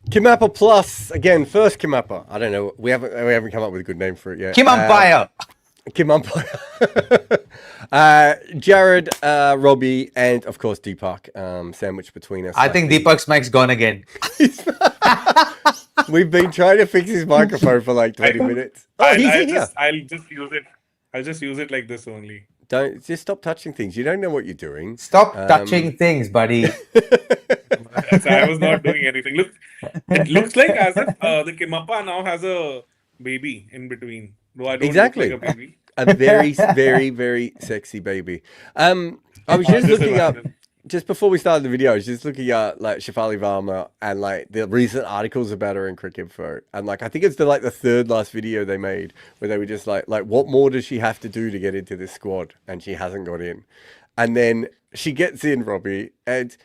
KimAppa Plus again. First KimAppa. I don't know. We haven't come up with a good name for it yet. KimAppa. KimAppa. Jarrod, Robbie, and of course Deepak. Sandwiched between us. I think Deepak's mic's gone again. We've been trying to fix his microphone for like 20 minutes. Oh, he's in here. I'll just use it. I'll just use it like this only. Don't just stop touching things. You don't know what you're doing. Stop touching things, buddy. I was not doing anything. Look, it looks like as if the KimAppa now has a baby in between. Though I don't Exactly. look like a baby. A very, very, very sexy baby. I was just looking up, just before we started the video, I was just looking at like Shafali Varma and like the recent articles about her in Cricinfo. And like, I think it's the third last video they made where they were just like, what more does she have to do to get into this squad? And she hasn't got in. And then she gets in, Robbie, and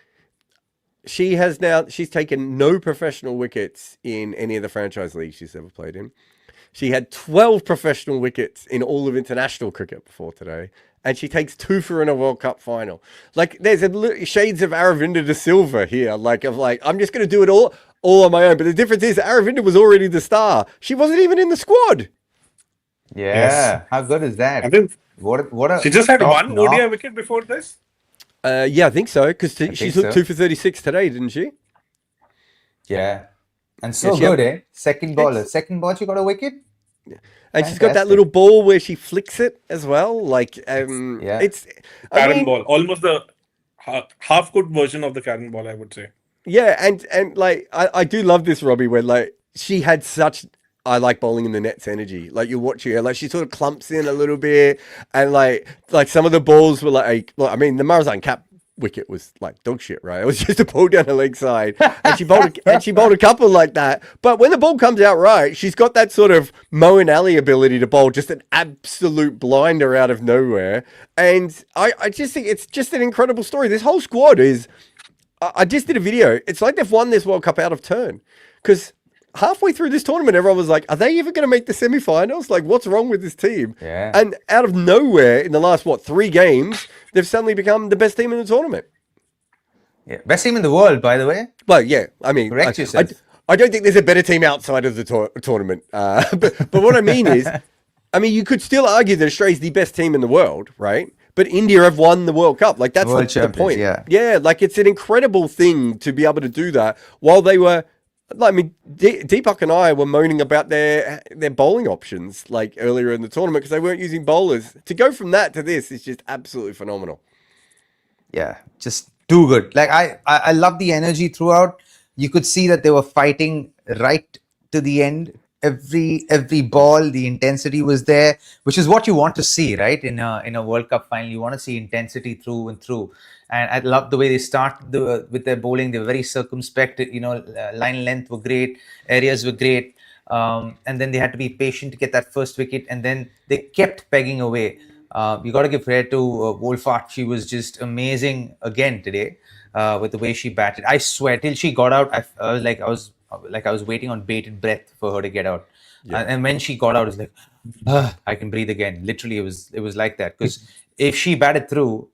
she's taken no professional wickets in any of the franchise leagues she's ever played in. She had 12 professional wickets in all of international cricket before today, and she takes 2 for in a World Cup final. Like, there's shades of Aravinda de Silva here. I'm just going to do it all on my own. But the difference is Aravinda was already the star. She wasn't even in the squad. Yeah, yes. How good is that? I think she just had one ODI wicket before this. Yeah, I think so. Because she's looked 2 for 36 today, didn't she? Yeah. And so good, eh? Second ball, she got a wicket. Yeah. And she's got that little ball where she flicks it as well. Like, it's Karen ball, almost the half-cooked version of the Karen ball, I would say. Yeah, and like I do love this, Robbie, where like she had such. I like bowling in the nets energy. Like you're watching her, like she sort of clumps in a little bit, and like some of the balls were like I mean, the Marazan Cap wicket was like dog shit, right? It was just a ball down the leg side, and she bowled a couple like that. But when the ball comes out right, she's got that sort of Moeen Ali ability to bowl just an absolute blinder out of nowhere. And I just think it's just an incredible story. This whole squad is. I just did a video. It's like they've won this World Cup out of turn, because halfway through this tournament, everyone was like, are they ever going to make the semi-finals? Like, what's wrong with this team? Yeah. And out of nowhere, in the last, 3 games, they've suddenly become the best team in the tournament. Yeah, best team in the world, by the way. Well, yeah, I mean, correct yourself. I don't think there's a better team outside of the tournament. But what I mean is, you could still argue that Australia's the best team in the world, right? But India have won the World Cup. Like, that's the point. Yeah, like, it's an incredible thing to be able to do that while they were... Deepak and I were moaning about their bowling options like earlier in the tournament because they weren't using bowlers. To go from that to this is just absolutely phenomenal. Yeah, just too good. Like I love the energy throughout. You could see that they were fighting right to the end. Every ball, the intensity was there, which is what you want to see, right? In a World Cup final, you want to see intensity through and through. And I love the way they start with their bowling. They were very circumspect. Line length were great, areas were great, and then they had to be patient to get that first wicket. And then they kept pegging away. You got to give credit to Wolfart. She was just amazing again today with the way she batted. I swear, till she got out, I was waiting on bated breath for her to get out. Yeah. And when she got out, it was like, I can breathe again. Literally, it was like that. Because if she batted through,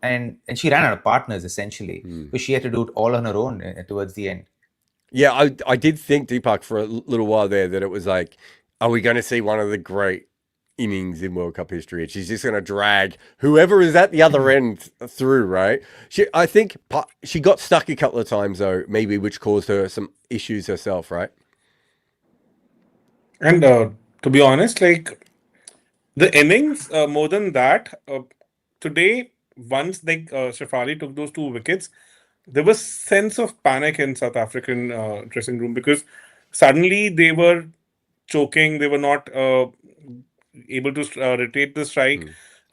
and she ran out of partners essentially, because she had to do it all on her own towards the end. Yeah, I did think, Deepak, for a little while there that it was like, are we going to see one of the great innings in World Cup history? And she's just going to drag whoever is at the other end through, right? I think she got stuck a couple of times, though, maybe, which caused her some issues herself, right? And to be honest, like, the innings, more than that, today, once Shafali took those 2 wickets, there was sense of panic in South African dressing room because suddenly they were choking. They were not able to rotate the strike.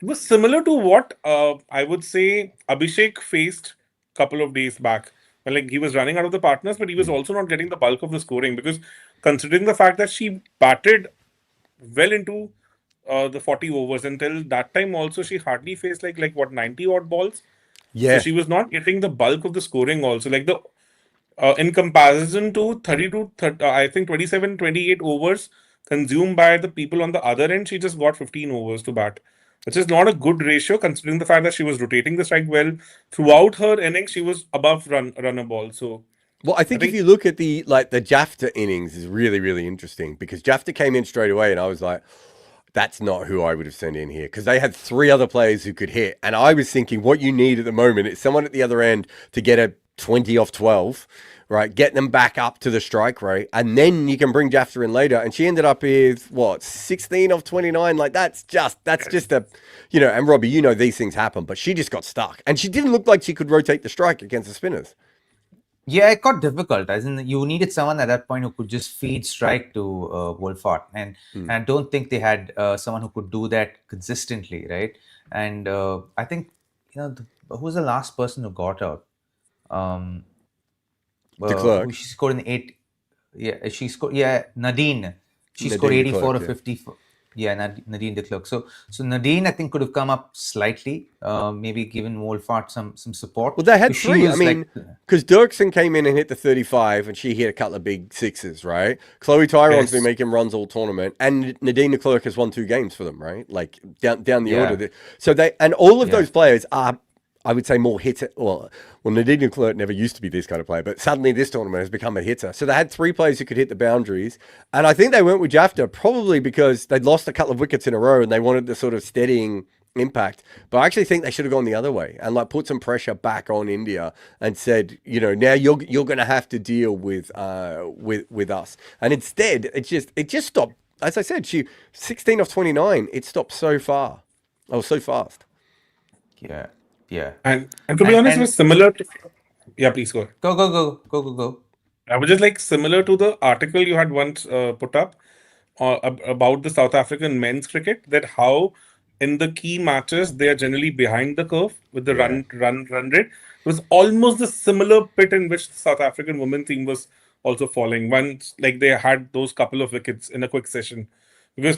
It was similar to what I would say Abhishek faced a couple of days back. Like, he was running out of the partners, but he was also not getting the bulk of the scoring because considering the fact that she batted well into the 40 overs. Until that time also, she hardly faced like 90 odd balls. Yeah. So she was not getting the bulk of the scoring also. Like in comparison to 27, 28 overs consumed by the people on the other end, she just got 15 overs to bat, which is not a good ratio considering the fact that she was rotating the strike well. Throughout her innings, she was above runner ball. So Well, I think if you look at the Jafta innings is really, really interesting because Jafta came in straight away and I was like, that's not who I would have sent in here because they had 3 other players who could hit. And I was thinking what you need at the moment is someone at the other end to get a 20 off 12, right? Get them back up to the strike rate. And then you can bring Jafta in later. And she ended up with, 16 off 29? Like, that's just a, and Robbie, these things happen. But she just got stuck. And she didn't look like she could rotate the strike against the spinners. Yeah, it got difficult. As in, you needed someone at that point who could just feed strike to Wolfart, and I don't think they had someone who could do that consistently, right? And I think who was the last person who got out? De Klerk. She scored in 8. Yeah, she scored. Yeah, Nadine. She scored Nadine 84 Klerk, or 54. Yeah, Nadine de Klerk. So Nadine, I think, could have come up slightly, maybe given Wolfart some support. Well, they had 3. I mean, because Dirksen came in and hit the 35, and she hit a couple of big 6s, right? Chloe Tyron's been making runs all tournament, and Nadine de Klerk has won 2 games for them, right? Like down the order. So all of those players are, I would say, more hitter. Well, Nadine de Klerk never used to be this kind of player, but suddenly this tournament has become a hitter. So they had 3 players who could hit the boundaries. And I think they went with Jafta probably because they'd lost a couple of wickets in a row and they wanted the sort of steadying impact. But I actually think they should have gone the other way and put some pressure back on India and said, now you're going to have to deal with us. And instead, it just stopped. As I said, she 16 off 29. It stopped so far. Oh, so fast. Yeah. Yeah, and to be honest, it was similar to. Yeah, please go. Go. I was just similar to the article you had once put up about the South African men's cricket. That how in the key matches they are generally behind the curve with the run rate. It was almost the similar pit in which the South African women's team was also falling. Once they had those couple of wickets in a quick session, because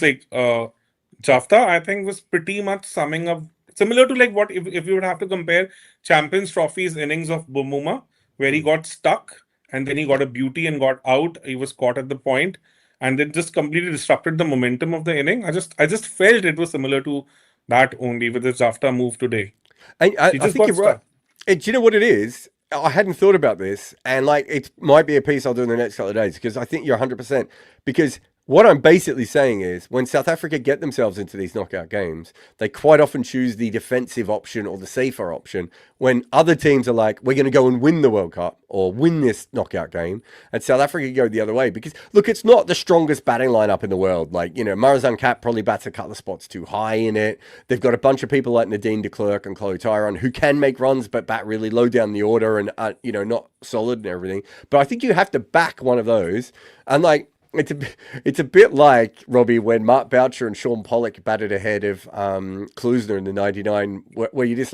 Jafta I think was pretty much summing up. Similar to what if you would have to compare Champions Trophy's innings of Bumuma, where he got stuck and then he got a beauty and got out. He was caught at the point and then just completely disrupted the momentum of the inning. I just felt it was similar to that only with the Jafta move today. And I think you're right. And do you know what it is? I hadn't thought about this, and it might be a piece I'll do in the next couple of days because I think you're 100%. Because what I'm basically saying is when South Africa get themselves into these knockout games, they quite often choose the defensive option or the safer option when other teams are like, we're going to go and win the World Cup or win this knockout game. And South Africa go the other way because, look, it's not the strongest batting lineup in the world. Marizanne Kapp probably bats a couple of spots too high in it. They've got a bunch of people like Nadine de Klerk and Chloe Tyron who can make runs but bat really low down the order and, not solid and everything. But I think you have to back one of those. And it's a bit like, Robbie, when Mark Boucher and Sean Pollock batted ahead of Klusner in the 99, where you just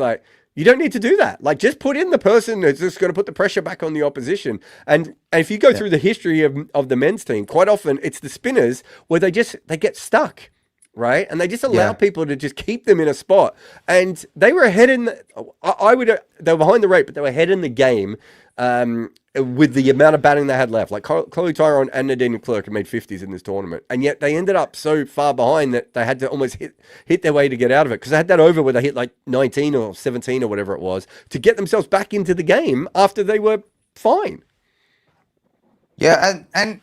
you don't need to do that. Just put in the person that's just going to put the pressure back on the opposition. And if you go through the history of the men's team, quite often it's the spinners where they get stuck, right? And they just allow people to just keep them in a spot. And they were ahead they were behind the rate, but they were ahead in the game. With the amount of batting they had left, Chloe Tyron and Nadine de Klerk had made 50s in this tournament, and yet they ended up so far behind that they had to almost hit their way to get out of it because they had that over where they hit 19 or 17 or whatever it was to get themselves back into the game after they were fine. Yeah, and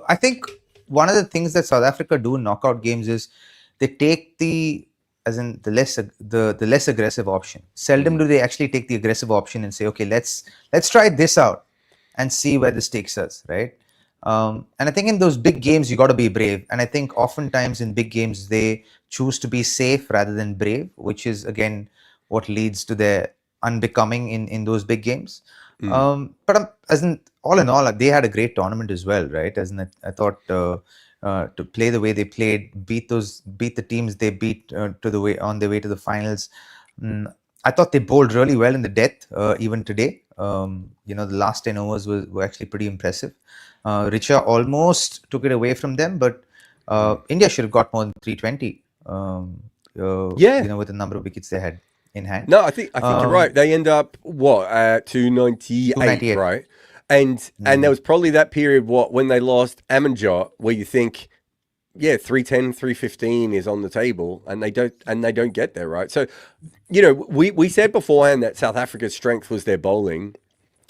I think one of the things that South Africa do in knockout games is they take the less aggressive option. Seldom do they actually take the aggressive option and say, okay, let's try this out and see where this takes us, right? And I think in those big games you got to be brave. And I think oftentimes in big games they choose to be safe rather than brave, which is again what leads to their unbecoming in those big games. But all in all, they had a great tournament as well, right? I thought. To play the way they played, beat the teams they beat on their way to the finals. I thought they bowled really well in the death, even today. The last 10 overs were actually pretty impressive. Richa almost took it away from them, but India should have got more than 320. With the number of wickets they had in hand. No, I think you're right. They end up 298, right? And there was probably that period when they lost Amanjot where you think, 310, 315 is on the table and they don't get there, right? So, we said beforehand that South Africa's strength was their bowling.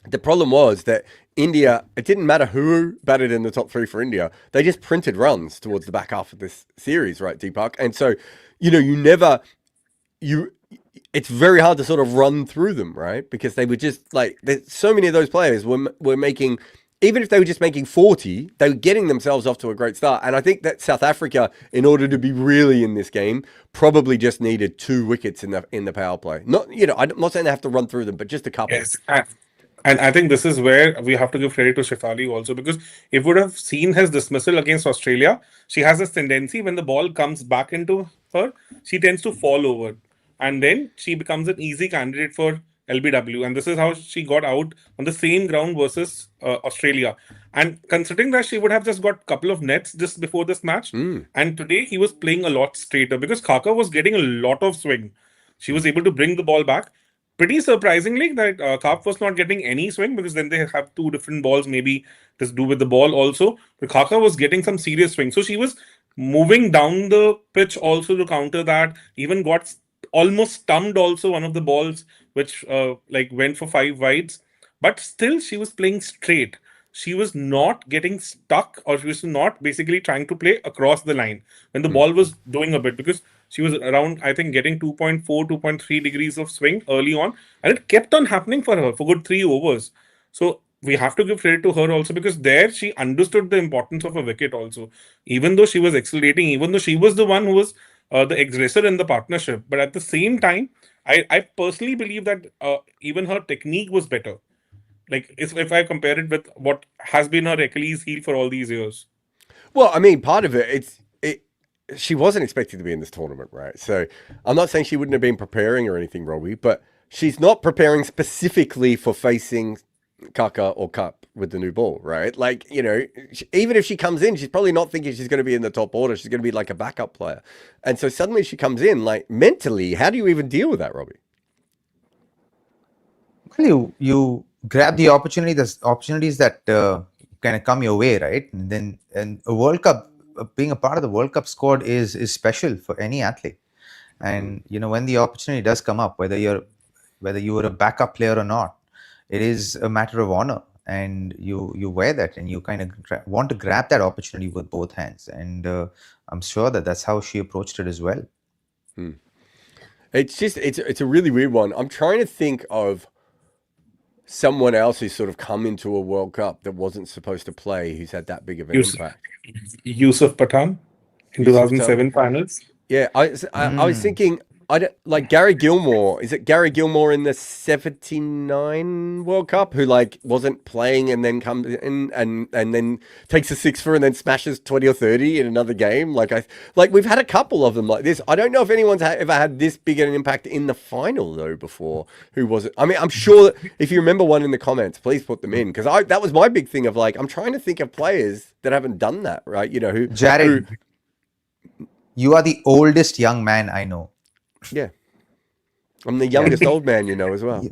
The problem was that India, it didn't matter who batted in the top three for India. They just printed runs towards the back half of this series, right, Deepak? And so, it's very hard to sort of run through them, right? Because they were just like, so many of those players were making, even if they were just making 40, they were getting themselves off to a great start. And I think that South Africa, in order to be really in this game, probably just needed 2 wickets in the power play. Not, I'm not saying they have to run through them, but just a couple. Yes. And I think this is where we have to give credit to Shafali also, because if we would have seen his dismissal against Australia, she has this tendency when the ball comes back into her, she tends to fall over. And then she becomes an easy candidate for LBW. And this is how she got out on the same ground versus Australia. And considering that she would have just got a couple of nets just before this match, and today he was playing a lot straighter because Khaka was getting a lot of swing. She was able to bring the ball back. Pretty surprisingly, that Karp was not getting any swing, because then they have 2 different balls, maybe to do with the ball also. But Khaka was getting some serious swing. So she was moving down the pitch also to counter that. Even got almost stumped also one of the balls, which went for 5 wides. But still, she was playing straight. She was not getting stuck, or she was not basically trying to play across the line when the ball was doing a bit, because she was around, I think, getting 2.4, 2.3 degrees of swing early on. And it kept on happening for her for good 3 overs. So we have to give credit to her also, because there she understood the importance of a wicket also. Even though she was accelerating, even though she was the one who was the aggressor in the partnership. But at the same time, I personally believe that even her technique was better. Like, if I compare it with what has been her Achilles heel for all these years. Well, I mean, part of it, she wasn't expected to be in this tournament, right? So I'm not saying she wouldn't have been preparing or anything, Robbie, but she's not preparing specifically for facing Kaka or Cup with the new ball, right? Like, even if she comes in, she's probably not thinking she's going to be in the top order. She's going to be like a backup player. And so suddenly she comes in, like, mentally, how do you even deal with that, Robbie? Well, you grab the opportunities that kind of come your way, right? And a World Cup, being a part of the World Cup squad is special for any athlete. And when the opportunity does come up, whether you were a backup player or not, it is a matter of honor, and you wear that, and you kind of want to grab that opportunity with both hands. And I'm sure that's how she approached it as well. It's just it's a really weird one. I'm trying to think of someone else who's sort of come into a World Cup that wasn't supposed to play, who's had that big of an impact. Yusuf Pathan in 2007 finals. Yeah, I was thinking, like Gary Gilmore. Is it Gary Gilmore in the 79 World Cup who wasn't playing and then comes in and then takes a 6-for and then smashes 20 or 30 in another game? We've had a couple of them like this. I don't know if anyone's ever had this big an impact in the final though before. Who was it? I mean, I'm sure that if you remember one in the comments, please put them in, because that was my big thing of I'm trying to think of players that haven't done that, right? Who Jarrod, you are the oldest young man I know. Yeah, I'm the youngest old man as well.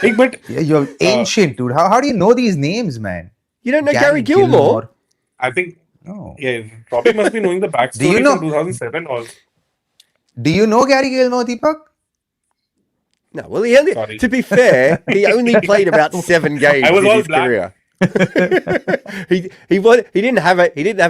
Hey, but you're ancient, dude. How do you know these names, man? You don't know Gary Gilmore? I think. No. Yeah, probably must be knowing the backstory from 2007 also. Do you know Gary Gilmore, Deepak? No. Well, to be fair, he only played about 7 games in his career. he didn't have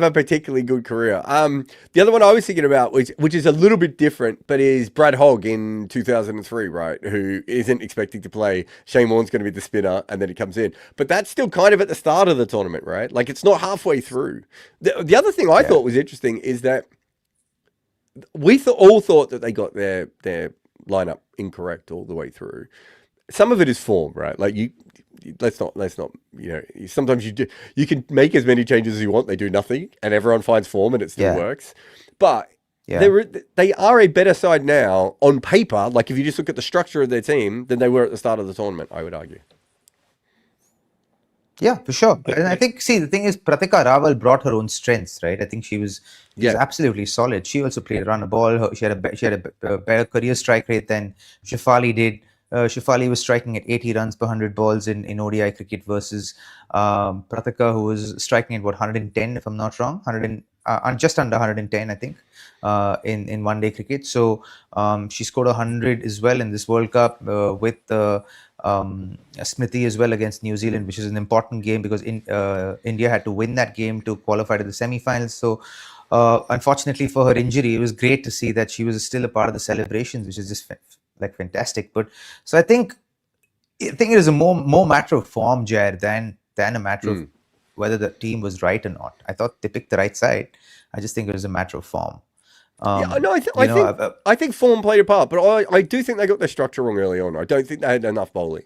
a particularly good career. The other one I was thinking about, which is a little bit different, but is Brad Hogg in 2003, right? Who isn't expecting to play. Shane Warne's going to be the spinner, and then he comes in. But that's still kind of at the start of the tournament, right? Like, it's not halfway through. The other thing I thought was interesting is that we all thought that they got their lineup incorrect all the way through. Some of it is form, right? Like let's not, sometimes you can make as many changes as you want. They do nothing and everyone finds form and it still works. But they are a better side now on paper. Like if you just look at the structure of their team than they were at the start of the tournament, I would argue. Yeah, for sure. And I think, the thing is, Pratika Rawal brought her own strengths, right? I think she was absolutely solid. She also played around the ball. She had a better career strike rate than Shafali did. Shafali was striking at 80 runs per 100 balls in ODI cricket versus Pratika, who was striking at 110, if I'm not wrong, just under 110, I think, in one-day cricket. So she scored 100 as well in this World Cup with Smriti as well against New Zealand, which is an important game because India had to win that game to qualify to the semi-finals. So unfortunately for her injury, it was great to see that she was still a part of the celebrations, which is just fantastic. But so I think it is a more matter of form, Jair, than a matter of whether the team was right or not. I thought they picked the right side. I just think it was a matter of form. I think form played a part, but I do think they got their structure wrong early on. I don't think they had enough bowling,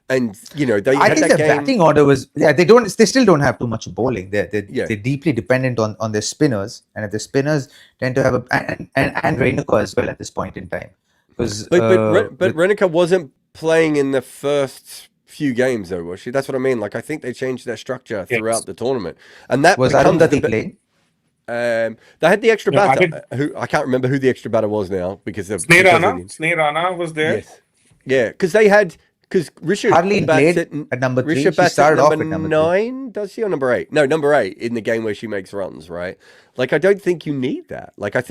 and I think their batting order was they still don't have too much bowling. They're deeply dependent on their spinners, and if the spinners tend to have and Renuka as well at this point in time. But Renuka wasn't playing in the first few games though, was she? That's what I mean. Like I think they changed their structure throughout the tournament, and that was Arundhati playing. They had the extra batter. Who I can't remember who the extra batter was now because of Sneh Rana was there. Yes. Yeah, because Rishabh hardly played at number 3. She started off at number 9, does she, or number 8? No, number 8 in the game where she makes runs, right? Like I don't think you need that. Like I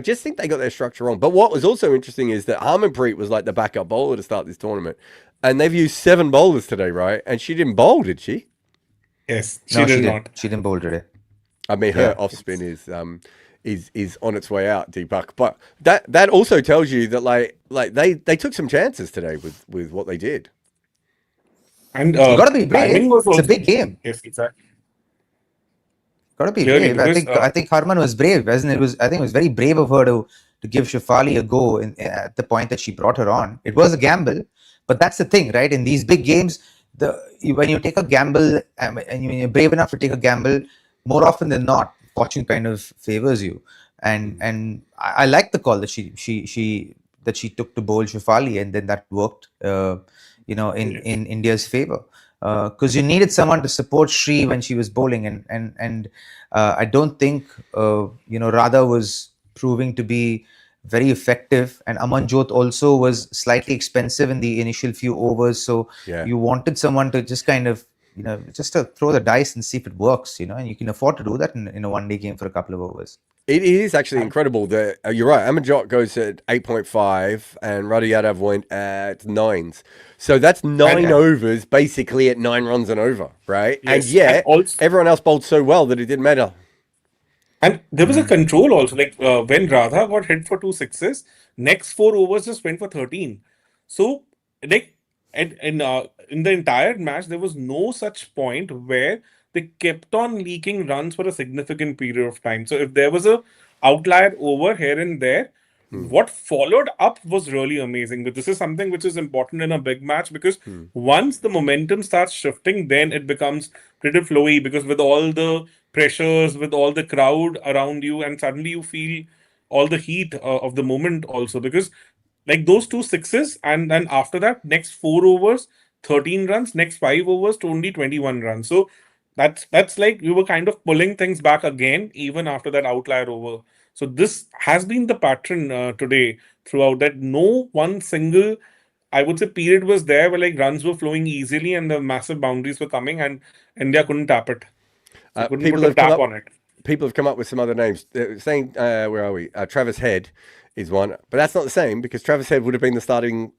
just think they got their structure wrong. But what was also interesting is that Harmanpreet was like the backup bowler to start this tournament, and they've used 7 bowlers today, right? And she didn't bowl, did she? Yes, she did not. She didn't bowl today. I mean, her off spin is on its way out, Deepak. But that also tells you that like they took some chances today with what they did. And you gotta be brave. It's a big game. Yes, exactly. Gotta be brave. I think Harman was brave, wasn't it? I think it was very brave of her to give Shafali a go at the point that she brought her on. It was a gamble, but that's the thing, right? In these big games, when you take a gamble and you're brave enough to take a gamble, more often than not, fortune kind of favors you. And I like the call that she took to bowl Shafali, and then that worked, in India's favor. Because you needed someone to support Sri when she was bowling, and I don't think Radha was proving to be very effective, and Amanjot also was slightly expensive in the initial few overs. So you wanted someone to just kind of just to throw the dice and see if it works, and you can afford to do that in a one-day game for a couple of overs. It is actually incredible that you're right. Amanjot goes at 8.5 and Radha Yadav went at 9s. So that's 9 overs basically at 9 runs and over, right? Yes. And yet everyone else bowled so well that it didn't matter. And there was a control also. Like when Radha got hit for 2 6s, next 4 overs just went for 13. So like in the entire match, there was no such point where they kept on leaking runs for a significant period of time. So if there was a outlier over here and there, what followed up was really amazing. But this is something which is important in a big match, because once the momentum starts shifting, then it becomes pretty flowy, because with all the pressures, with all the crowd around you, and suddenly you feel all the heat of the moment also, because like those 2 6s, and then after that, next 4 overs, 13 runs, next 5 overs to only 21 runs. So that's like we were kind of pulling things back again, even after that outlier over. So this has been the pattern today throughout, that no one single, I would say, period was there where like runs were flowing easily and the massive boundaries were coming and India couldn't tap it. So couldn't put a tap on it. People have come up with some other names. Saying, where are we? Travis Head is one, but that's not the same, because Travis Head would have been a starting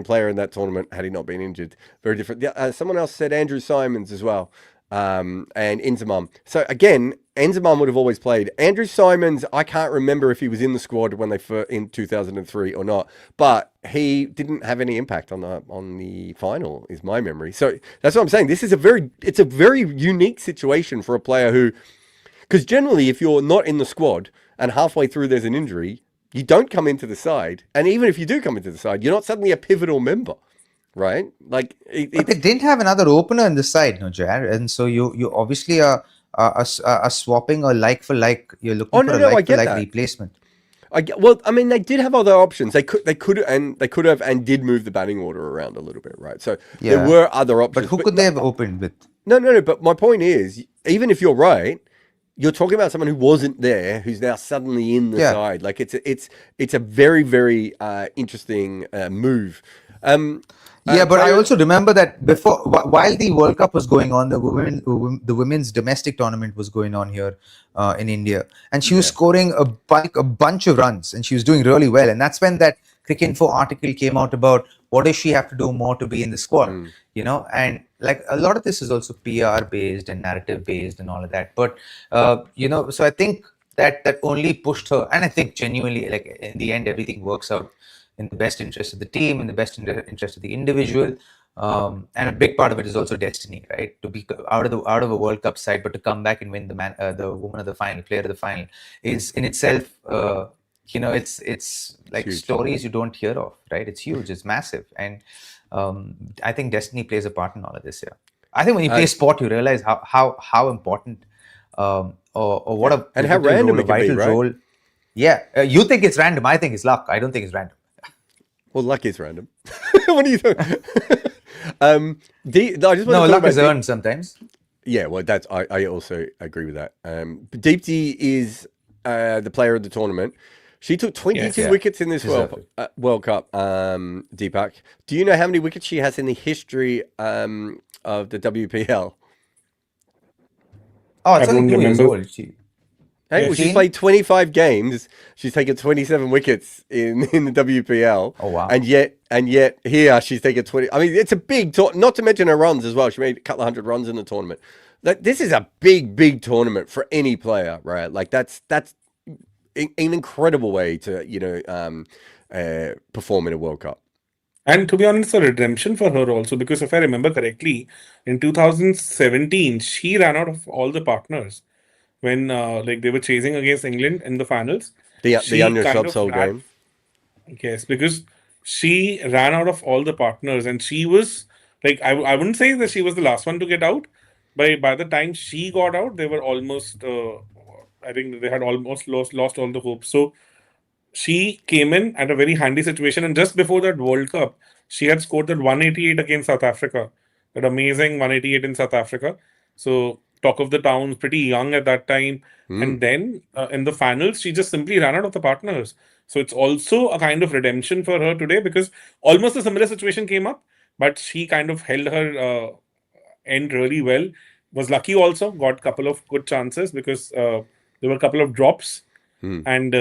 player in that tournament had he not been injured. Very different. Someone else said Andrew Simons as well. And Enzimam. So again, Enzimam would have always played. Andrew Simons, I can't remember if he was in the squad when they in 2003 or not, but he didn't have any impact on the final, is my memory. So that's what I'm saying. This is it's a very unique situation for a player who, because generally if you're not in the squad and halfway through there's an injury, you don't come into the side. And even if you do come into the side, you're not suddenly a pivotal member. Right, like but they didn't have another opener in the side, no, Jarrod, and so you obviously are swapping a like for like. You're looking for a like for like replacement. Well, I mean, they did have other options. They could have and did move the batting order around a little bit, right? So there were other options. But who could they have opened with? No. But my point is, even if you're right, you're talking about someone who wasn't there, who's now suddenly in the side. Like it's a very, very interesting move. But I also remember that while the World Cup was going on, the women's domestic tournament was going on here in India, and she was scoring a bunch of runs, and she was doing really well. And that's when that Cricket Info article came out about what does she have to do more to be in the squad, you know, and like a lot of this is also PR based and narrative based and all of that. But you know, so I think that only pushed her, and I think genuinely, like in the end, everything works out in the best interest of the team, in the best interest of the individual. And a big part of it is also destiny, right? To be out of a World Cup side, but to come back and win the woman of the final, player of the final, is in itself, you know, it's like Huge. stories you don't hear of, right? It's huge, it's massive, and I think destiny plays a part in all of this. Yeah, I think when you play sport, you realize how important or what a and how pivotal random role, it can be, vital right? role. Yeah, you think it's random. I think it's luck. I don't think it's random. Well, luck is random. What do you think? I just want to No, talk luck about is earned sometimes. Yeah, well, I also agree with that. Deepti is the player of the tournament. She took 22 wickets in this World Cup. Deepak, do you know how many wickets she has in the history of the WPL? Oh, it's I only don't 2 years remember. old. She, Hey, well, she's played 25 games. She's taken 27 wickets in the WPL. Oh wow! And yet here she's taken 20. I mean, it's a big not to mention her runs as well. She made a couple of hundred runs in the tournament. Like, this is a big tournament for any player, right? Like that's an incredible way to perform in a World Cup. And to be honest, a redemption for her also, because if I remember correctly, in 2017, she ran out of all the partners when like they were chasing against England in the finals. The She under kind of subsoul ran, game. yes, because she ran out of all the partners, and she was like, I wouldn't say that she was the last one to get out. By the time she got out, they were almost I think they had almost lost all the hope. So she came in at a very handy situation, and just before that World Cup, she had scored that 188 against South Africa, that amazing 188 in South Africa. So talk of the town, pretty young at that time, and then in the finals, she just simply ran out of the partners. So it's also a kind of redemption for her today, because almost a similar situation came up, but she kind of held her end really well. Was lucky also, got a couple of good chances because there were a couple of drops. And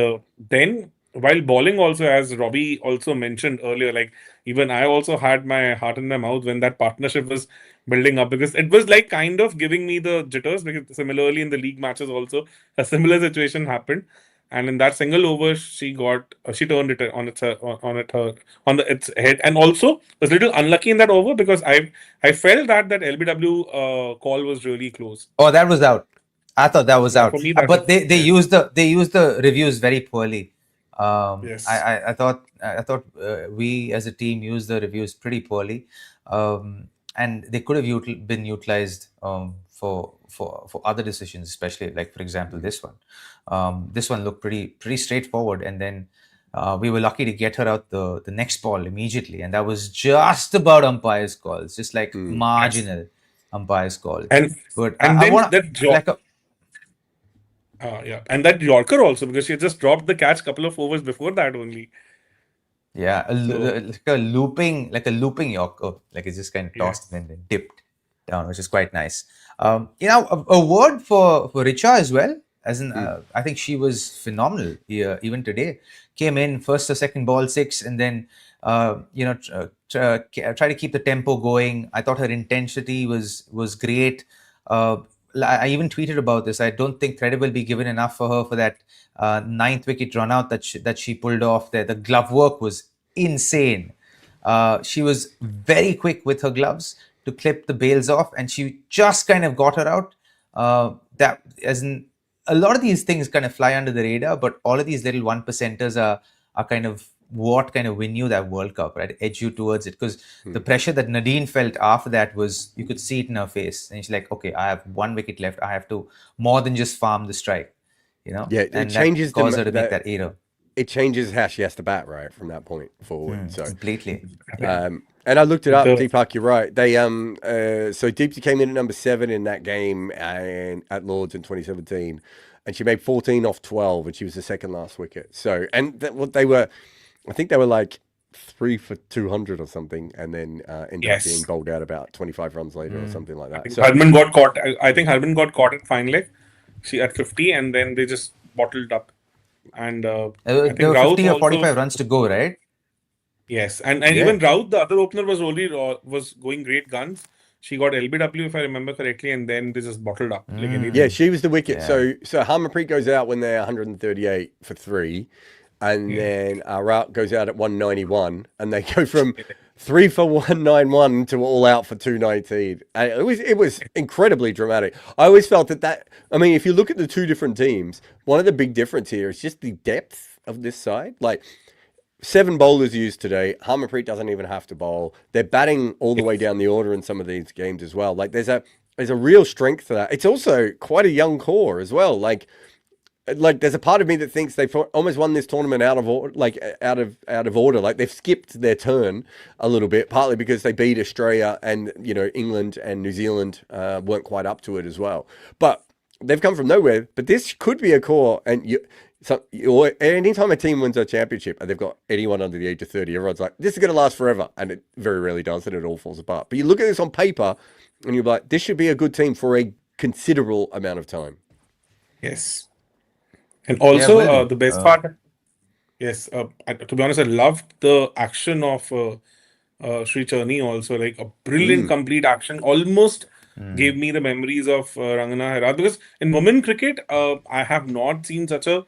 then while bowling also, as Robbie also mentioned earlier, like even I also had my heart in my mouth when that partnership was building up, because it was like kind of giving me the jitters, because similarly in the league matches also a similar situation happened. And in that single over, she turned it on its head, and also was a little unlucky in that over, because I felt that LBW call was really close. Oh, that was out. I thought that was out. For me, But they used the reviews very poorly. Yes. I thought we as a team used the reviews pretty poorly, and they could have been utilized for other decisions, especially like, for example, this one. This one looked pretty straightforward, and then we were lucky to get her out the next ball immediately, and that was just about umpires' calls, just like marginal umpires' calls. But I then want that like and that Yorker also, because she had just dropped the catch couple of overs before that only. yeah, like a looping Yorker, like it's just kind of tossed and then dipped down, which is quite nice. You know, a word for Richa as well. As in, I think she was phenomenal here, even today. Came in first or second ball 6, and then try to keep the tempo going. I thought her intensity was great. I even tweeted about this. I don't think credit will be given enough for her for that 9th wicket run out that she pulled off there. The glove work was insane. She was very quick with her gloves to clip the bails off, and she just kind of got her out. That as in, a lot of these things kind of fly under the radar, but all of these little 1%ers are kind of what kind of win you that World Cup, right? Edge you towards it, because the pressure that Nadine felt after that was, you could see it in her face, and she's like, okay, I have 1 wicket left. I have to more than just farm the strike, you know. Yeah, and it changes that caused her to make that error. It changes how she has to bat, right, from that point forward. So completely. And I looked it up, Deepak. You're right. They so Deepti came in at number 7 in that game and at Lords in 2017, and she made 14 off 12, and she was the second last wicket. So what they were. I think they were like 3 for 200 or something, and then ended up being bowled out about 25 runs later or something like that. So Harbin got caught. I think Harbin got caught at fine leg. She at 50, and then they just bottled up. And I think there were 50 or 45 also, runs to go, right? Yes, and Yeah. even Raut, the other opener, was going great guns. She got LBW if I remember correctly, and then they just bottled up like anything. Yeah, she was the wicket. Yeah. So Harmanpreet goes out when they're 138 for 3, and then Rout goes out at 191, and they go from 3 for 191 to all out for 219. And it was incredibly dramatic. I always felt that I mean, if you look at the two different teams, one of the big difference here is just the depth of this side. Like 7 bowlers used today. Harmanpreet doesn't even have to bowl. They're batting all the way down the order in some of these games as well. Like there's a real strength to that. It's also quite a young core as well. Like there's a part of me that thinks they've almost won this tournament out of order. Like they've skipped their turn a little bit, partly because they beat Australia and England and New Zealand weren't quite up to it as well. But they've come from nowhere. But this could be a core, and anytime a team wins a championship and they've got anyone under the age of 30, everyone's like, this is going to last forever. And it very rarely does, and it all falls apart. But you look at this on paper and you're like, this should be a good team for a considerable amount of time. Yes. And also, well, the best part, yes, to be honest, I loved the action of Sri Chani also, like a brilliant complete action. Almost gave me the memories of Rangana Herat, because in women cricket, I have not seen such a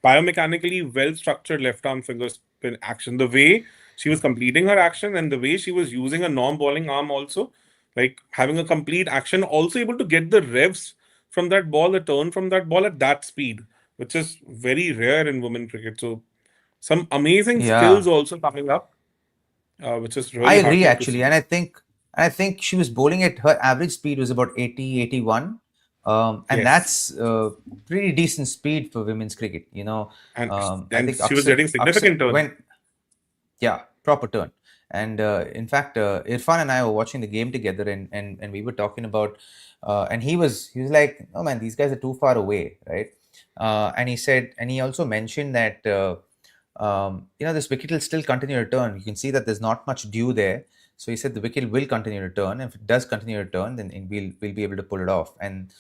biomechanically well-structured left-arm finger spin action. The way she was completing her action and the way she was using a non-bowling arm also, like having a complete action, also able to get the revs from that ball, the turn from that ball at that speed, which is very rare in women cricket. So some amazing skills also coming up, which is really I heartening agree to actually, see. and I think she was bowling at her average speed was about 80, 81. And Yes. that's pretty decent speed for women's cricket, And I and think she was getting significant turn. proper turn. And in fact, Irfan and I were watching the game together, and we were talking about, and he was like, "Oh man, these guys are too far away, right?" And he also mentioned that this wicket will still continue to turn. You can see that there's not much dew there, so he said the wicket will continue to turn. If it does continue to turn, then we'll be able to pull it off. And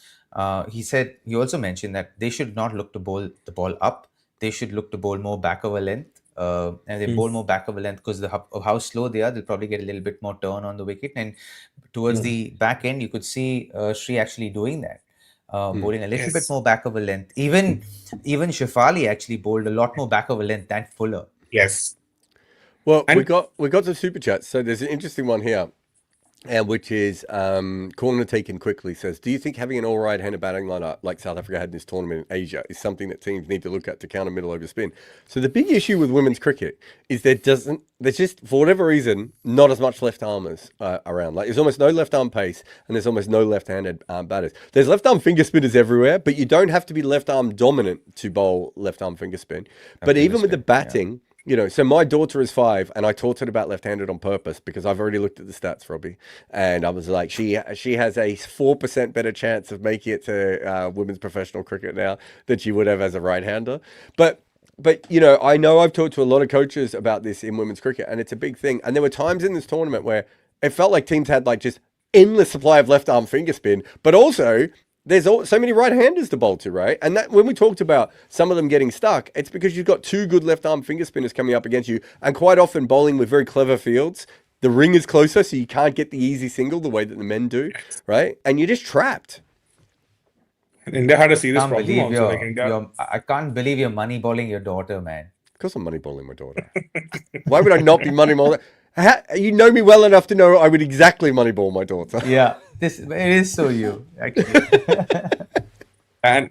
he also mentioned that they should not look to bowl the ball up. They should look to bowl more back over length. And they bowl more back over length because of how slow they are. They'll probably get a little bit more turn on the wicket. And towards the back end, you could see Sri actually doing that, bowling a little bit more back over length. Even Shafali actually bowled a lot more back over length than Fuller. Yes. Well, we got the super chats. So there's an interesting one here, which is Corner Taken Quickly says, do you think having an all right-handed batting lineup like South Africa had in this tournament in Asia is something that teams need to look at to counter middle over spin? So the big issue with women's cricket is there's just, for whatever reason, not as much left armers around. Like there's almost no left arm pace and there's almost no left-handed batters. There's left arm finger spinners everywhere, but you don't have to be left arm dominant to bowl left arm finger spin. But even with the batting, so my daughter is 5, and I taught her about left-handed on purpose because I've already looked at the stats, Robbie, and I was like, she has a 4% better chance of making it to women's professional cricket now than she would have as a right-hander. But I know I've talked to a lot of coaches about this in women's cricket, and it's a big thing. And there were times in this tournament where it felt like teams had like just endless supply of left-arm finger spin, but also there's so many right-handers to bowl to, right? And that when we talked about some of them getting stuck, it's because you've got 2 good left-arm finger spinners coming up against you, and quite often bowling with very clever fields. The ring is closer, so you can't get the easy single the way that the men do, right? And you're just trapped. And India had a serious problem also. Like India, I can't believe you're money bowling your daughter, man. Of course I'm money bowling my daughter. Why would I not be money bowling? You know me well enough to know I would exactly money ball my daughter. Yeah, it is so you, actually. And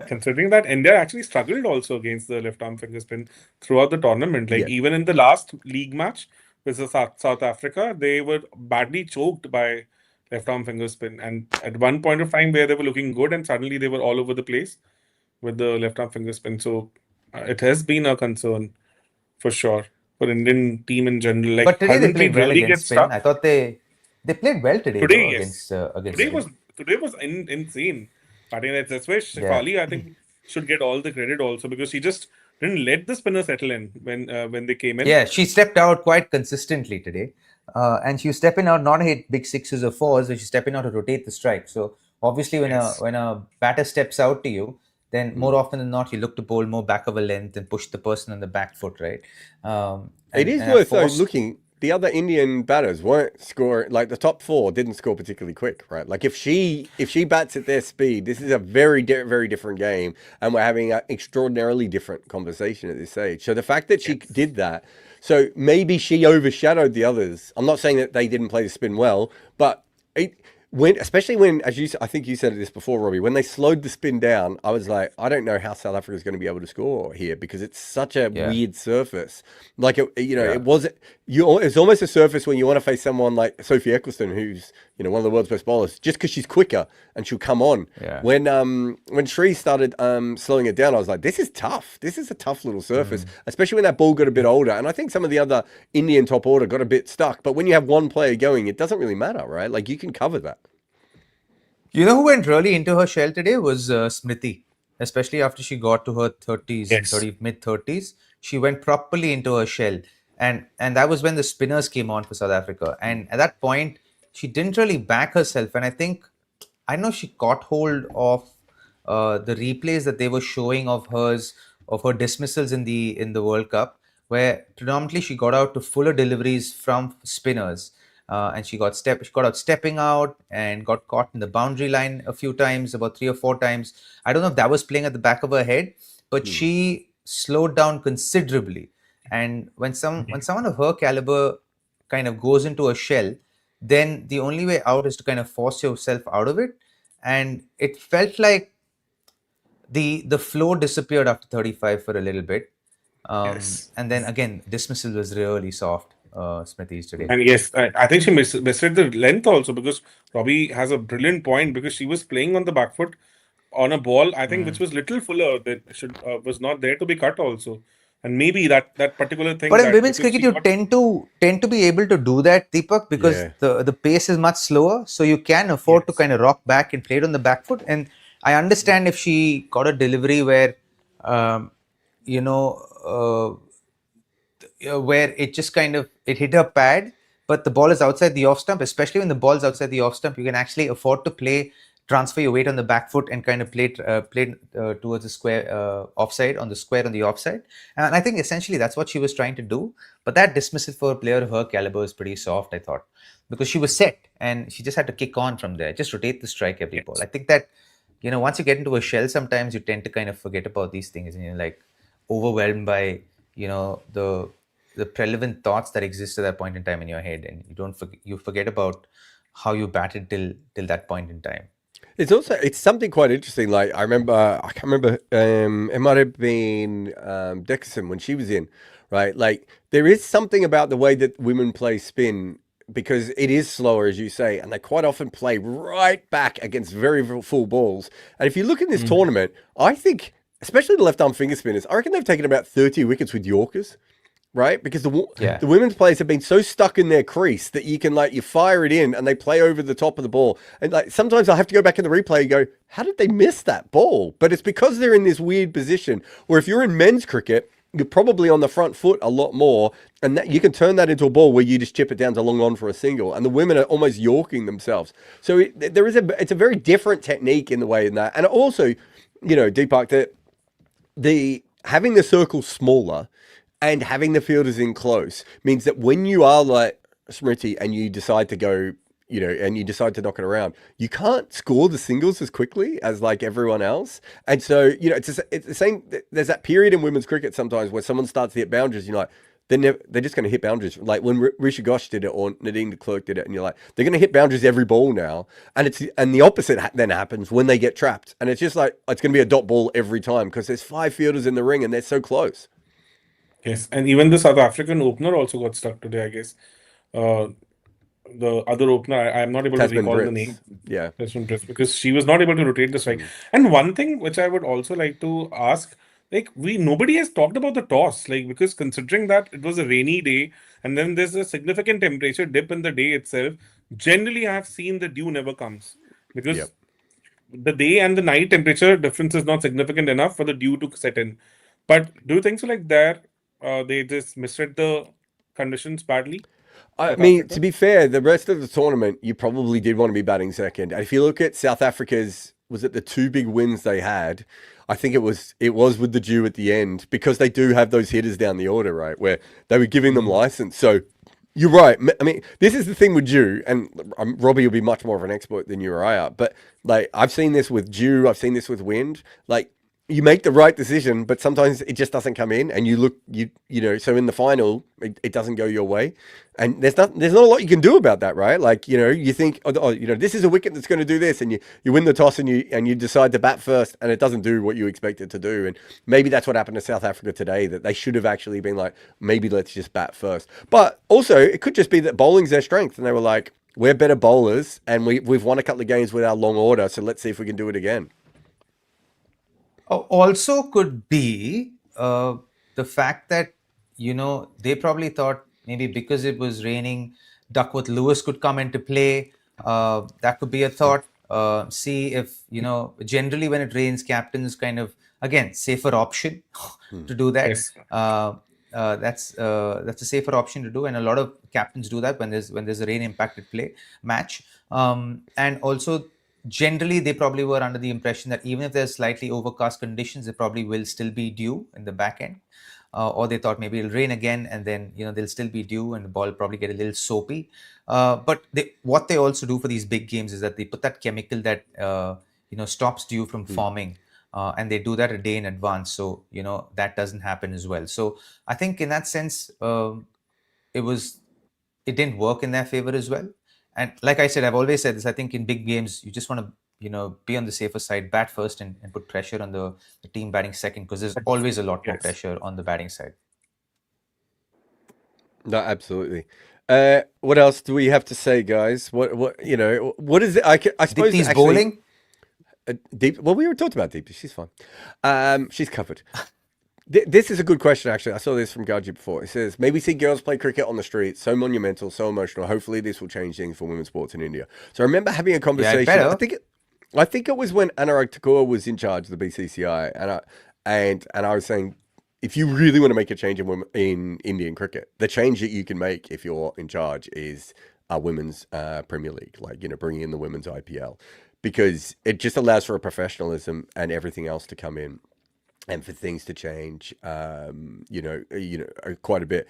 considering that India actually struggled also against the left arm finger spin throughout the tournament, like even in the last league match with South Africa, they were badly choked by left arm finger spin. And at one point of time where they were looking good, and suddenly they were all over the place with the left arm finger spin. So it has been a concern for sure for Indian team in general. Like, but today they played well against spin. Stuck? I thought they played well today. Today, yes. Against today was insane. I think that's why Shafali, I think, should get all the credit also, because she just didn't let the spinner settle in when they came in. Yeah, she stepped out quite consistently today. And she was stepping out not to hit big 6s or 4s, but she's stepping out to rotate the strike. So obviously when a batter steps out to you, then more often than not, you look to bowl more back over length and push the person on the back foot, right? It is and worth though forced. looking. The other Indian batters weren't scoring, like the top four didn't score particularly quick, right? Like if she bats at their speed, this is a very very different game, and we're having an extraordinarily different conversation at this stage. So the fact that she did that, so maybe she overshadowed the others. I'm not saying that they didn't play the spin well, but especially when, as I think you said this before, Robbie, when they slowed the spin down, I was like, I don't know how South Africa is going to be able to score here because it's such a weird surface. Like it was it's almost a surface when you want to face someone like Sophie Eccleston, who's one of the world's best bowlers, just because she's quicker and she'll come on. Yeah. When Sri started slowing it down, I was like, this is tough. This is a tough little surface, especially when that ball got a bit older. And I think some of the other Indian top order got a bit stuck. But when you have one player going, it doesn't really matter, right? Like you can cover that. You know who went really into her shell today was Smriti, especially after she got to her 30s, mid 30s. She went properly into her shell, and that was when the spinners came on for South Africa. And at that point, she didn't really back herself. And I know she caught hold of the replays that they were showing of her dismissals in the World Cup, where predominantly she got out to fuller deliveries from spinners. And she got out stepping out and got caught in the boundary line a few times, about 3 or 4 times. I don't know if that was playing at the back of her head, but she slowed down considerably. And when someone of her caliber kind of goes into a shell, then the only way out is to kind of force yourself out of it. And it felt like the flow disappeared after 35 for a little bit. And then again, dismissal was really soft. Smithies today. And yes, I think she misread the length also, because Robbie has a brilliant point, because she was playing on the back foot on a ball, I think, which was little fuller, that was not there to be cut also. And maybe that particular thing. But in women's cricket, you tend to be able to do that, Deepak, because the pace is much slower, so you can afford to kind of rock back and play it on the back foot. And I understand if she got a delivery where, where it just kind of it hit her pad, but the ball is outside the off stump. Especially when the ball is outside the off stump, you can actually afford to transfer your weight on the back foot and kind of play towards the square offside, on the square on the offside. And I think essentially that's what she was trying to do. But that dismissal for a player of her caliber is pretty soft, I thought, because she was set and she just had to kick on from there, just rotate the strike every ball. I think that once you get into a shell, sometimes you tend to kind of forget about these things, and you're like overwhelmed by the prevalent thoughts that exist at that point in time in your head, and you forget about how you batted till that point in time. It's something quite interesting. Like I can't remember, it might have been Dickerson when she was in, right? Like there is something about the way that women play spin, because it is slower, as you say, and they quite often play right back against very full balls. And if you look at this tournament, I think, especially the left arm finger spinners, I reckon they've taken about 30 wickets with Yorkers. Right, because the women's players have been so stuck in their crease that you can you fire it in and they play over the top of the ball. And sometimes I have to go back in the replay and go, how did they miss that ball? But it's because they're in this weird position where if you're in men's cricket, you're probably on the front foot a lot more, and that you can turn that into a ball where you just chip it down to long on for a single. And the women are almost yorking themselves. So it's a very different technique in the way in that. And also, Deepak, that the having the circle smaller and having the fielders in close means that when you are like Smriti and you decide to go, and you decide to knock it around, you can't score the singles as quickly as like everyone else. And so, it's the same. There's that period in women's cricket sometimes where someone starts to hit boundaries, they're just going to hit boundaries. Like when Risha Ghosh did it or Nadine de Klerk did it, and you're like, they're going to hit boundaries every ball now. And the opposite then happens when they get trapped. And it's just like, it's going to be a dot ball every time because there's 5 fielders in the ring and they're so close. Yes, and even the South African opener also got stuck today, I guess. The other opener, I'm not able to recall the name. Yeah. Tasman Brits, because she was not able to rotate the strike. And one thing which I would also like to ask, nobody has talked about the toss, because considering that it was a rainy day and then there's a significant temperature dip in the day itself, generally I have seen the dew never comes, because the day and the night temperature difference is not significant enough for the dew to set in. But do you think so? They just misread the conditions badly? I mean, to be fair, the rest of the tournament, you probably did want to be batting second. And if you look at South Africa's was it the two big wins they had? I think it was with the Dew at the end, because they do have those hitters down the order, right, where they were giving them license. So you're right. I mean, this is the thing with Dew, and Robbie will be much more of an expert than you or I are. But like, I've seen this with Dew, I've seen this with Wind. Like, you make the right decision, but sometimes it just doesn't come in, and you know, so in the final, it doesn't go your way, and there's not a lot you can do about that, right? Like, you know, you think, oh, you know, this is a wicket that's going to do this, and you win the toss, and you decide to bat first, and it doesn't do what you expect it to do, and maybe that's what happened to South Africa today, that they should have actually been like, maybe let's just bat first. But also, it could just be that bowling's their strength, and they were like, we're better bowlers, and we've won a couple of games with our long order, so let's see if we can do it again. Also could be the fact that, you know, they probably thought maybe because it was raining, Duckworth-Lewis could come into play. That could be a thought. See if, you know, generally when it rains, captains kind of, again, safer option to do that. Yes. That's a safer option to do, and a lot of captains do that when there's a rain impacted match. And also, generally, they probably were under the impression that even if there's slightly overcast conditions, there probably will still be dew in the back end. Or they thought maybe it'll rain again, and then, you know, there'll still be dew and the ball will probably get a little soapy. But what they also do for these big games is that they put that chemical that, you know, stops dew from forming. And they do that a day in advance. So, you know, that doesn't happen as well. So I think in that sense, it didn't work in their favor as well. And like I said, I've always said this, I think in big games, you just want to, you know, be on the safer side, bat first and put pressure on the team batting second, because there's always a lot more pressure on the batting side. No, absolutely. What else do we have to say, guys? What you know, what is it? I suppose Deepti's actually, bowling? Deep. Well, we were talking about Deep. She's fine. She's covered. This is a good question, actually. I saw this from Gaji before. It says, maybe see girls play cricket on the street. So monumental, so emotional. Hopefully this will change things for women's sports in India. So I remember having a conversation. Yeah, I think it was when Anurag Thakur was in charge of the BCCI. And I was saying, if you really want to make a change in Indian cricket, the change that you can make if you're in charge is a women's Premier League, like, you know, bringing in the women's IPL, because it just allows for a professionalism and everything else to come in, and for things to change, you know, quite a bit.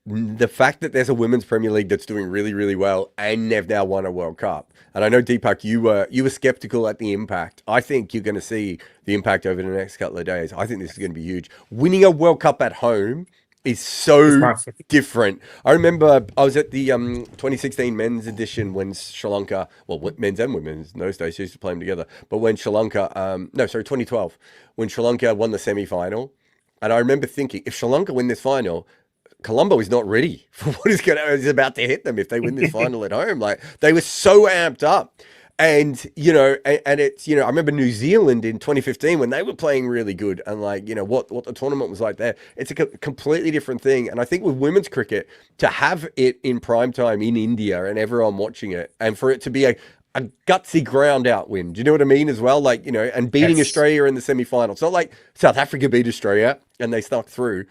The fact that there's a women's Premier League that's doing really, really well, and they've now won a World Cup. And I know, Deepak, you were skeptical at the impact. I think you're going to see the impact over the next couple of days. I think this is going to be huge. Winning a World Cup at home is so different. I remember I was at the 2016 men's edition when Sri Lanka, well, men's and women's in those days used to play them together, but when Sri Lanka, 2012, when Sri Lanka won the semi-final, and I remember thinking, if Sri Lanka win this final, Colombo is not ready for what is about to hit them if they win this final at home. Like, they were so amped up. And, you know, and it's, you know, I remember New Zealand in 2015 when they were playing really good, and like, you know, what the tournament was like there. It's a completely different thing. And I think with women's cricket, to have it in prime time in India and everyone watching it, and for it to be a gutsy ground out win. Do you know what I mean as well? Like, you know, and beating Australia in the semi-final. It's not like South Africa beat Australia and they snuck through.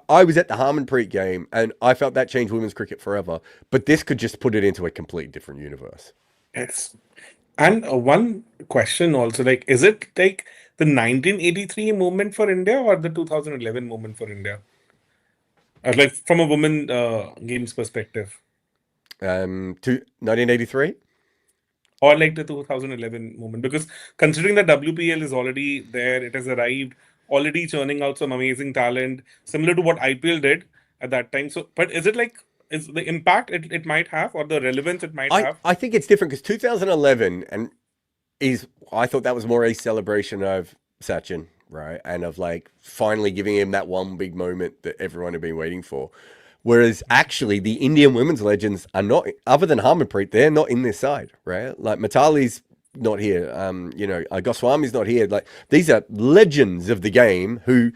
I was at the Harmanpreet game and I felt that changed women's cricket forever. But this could just put it into a completely different universe. Yes. And one question also, like, is it like the 1983 movement for India or the 2011 movement for India? Like, from a women games perspective. To 1983? Or like the 2011 movement, because considering that WPL is already there, it has arrived, already churning out some amazing talent, similar to what IPL did at that time. So, but is it like, is the impact it might have, or the relevance it might have? I think it's different, because 2011 I thought that was more a celebration of Sachin, right? And of like finally giving him that one big moment that everyone had been waiting for. Whereas actually the Indian women's legends are not, other than Harmanpreet, they're not in this side, right? Like Mitali's not here. You know, Goswami's not here. Like, these are legends of the game who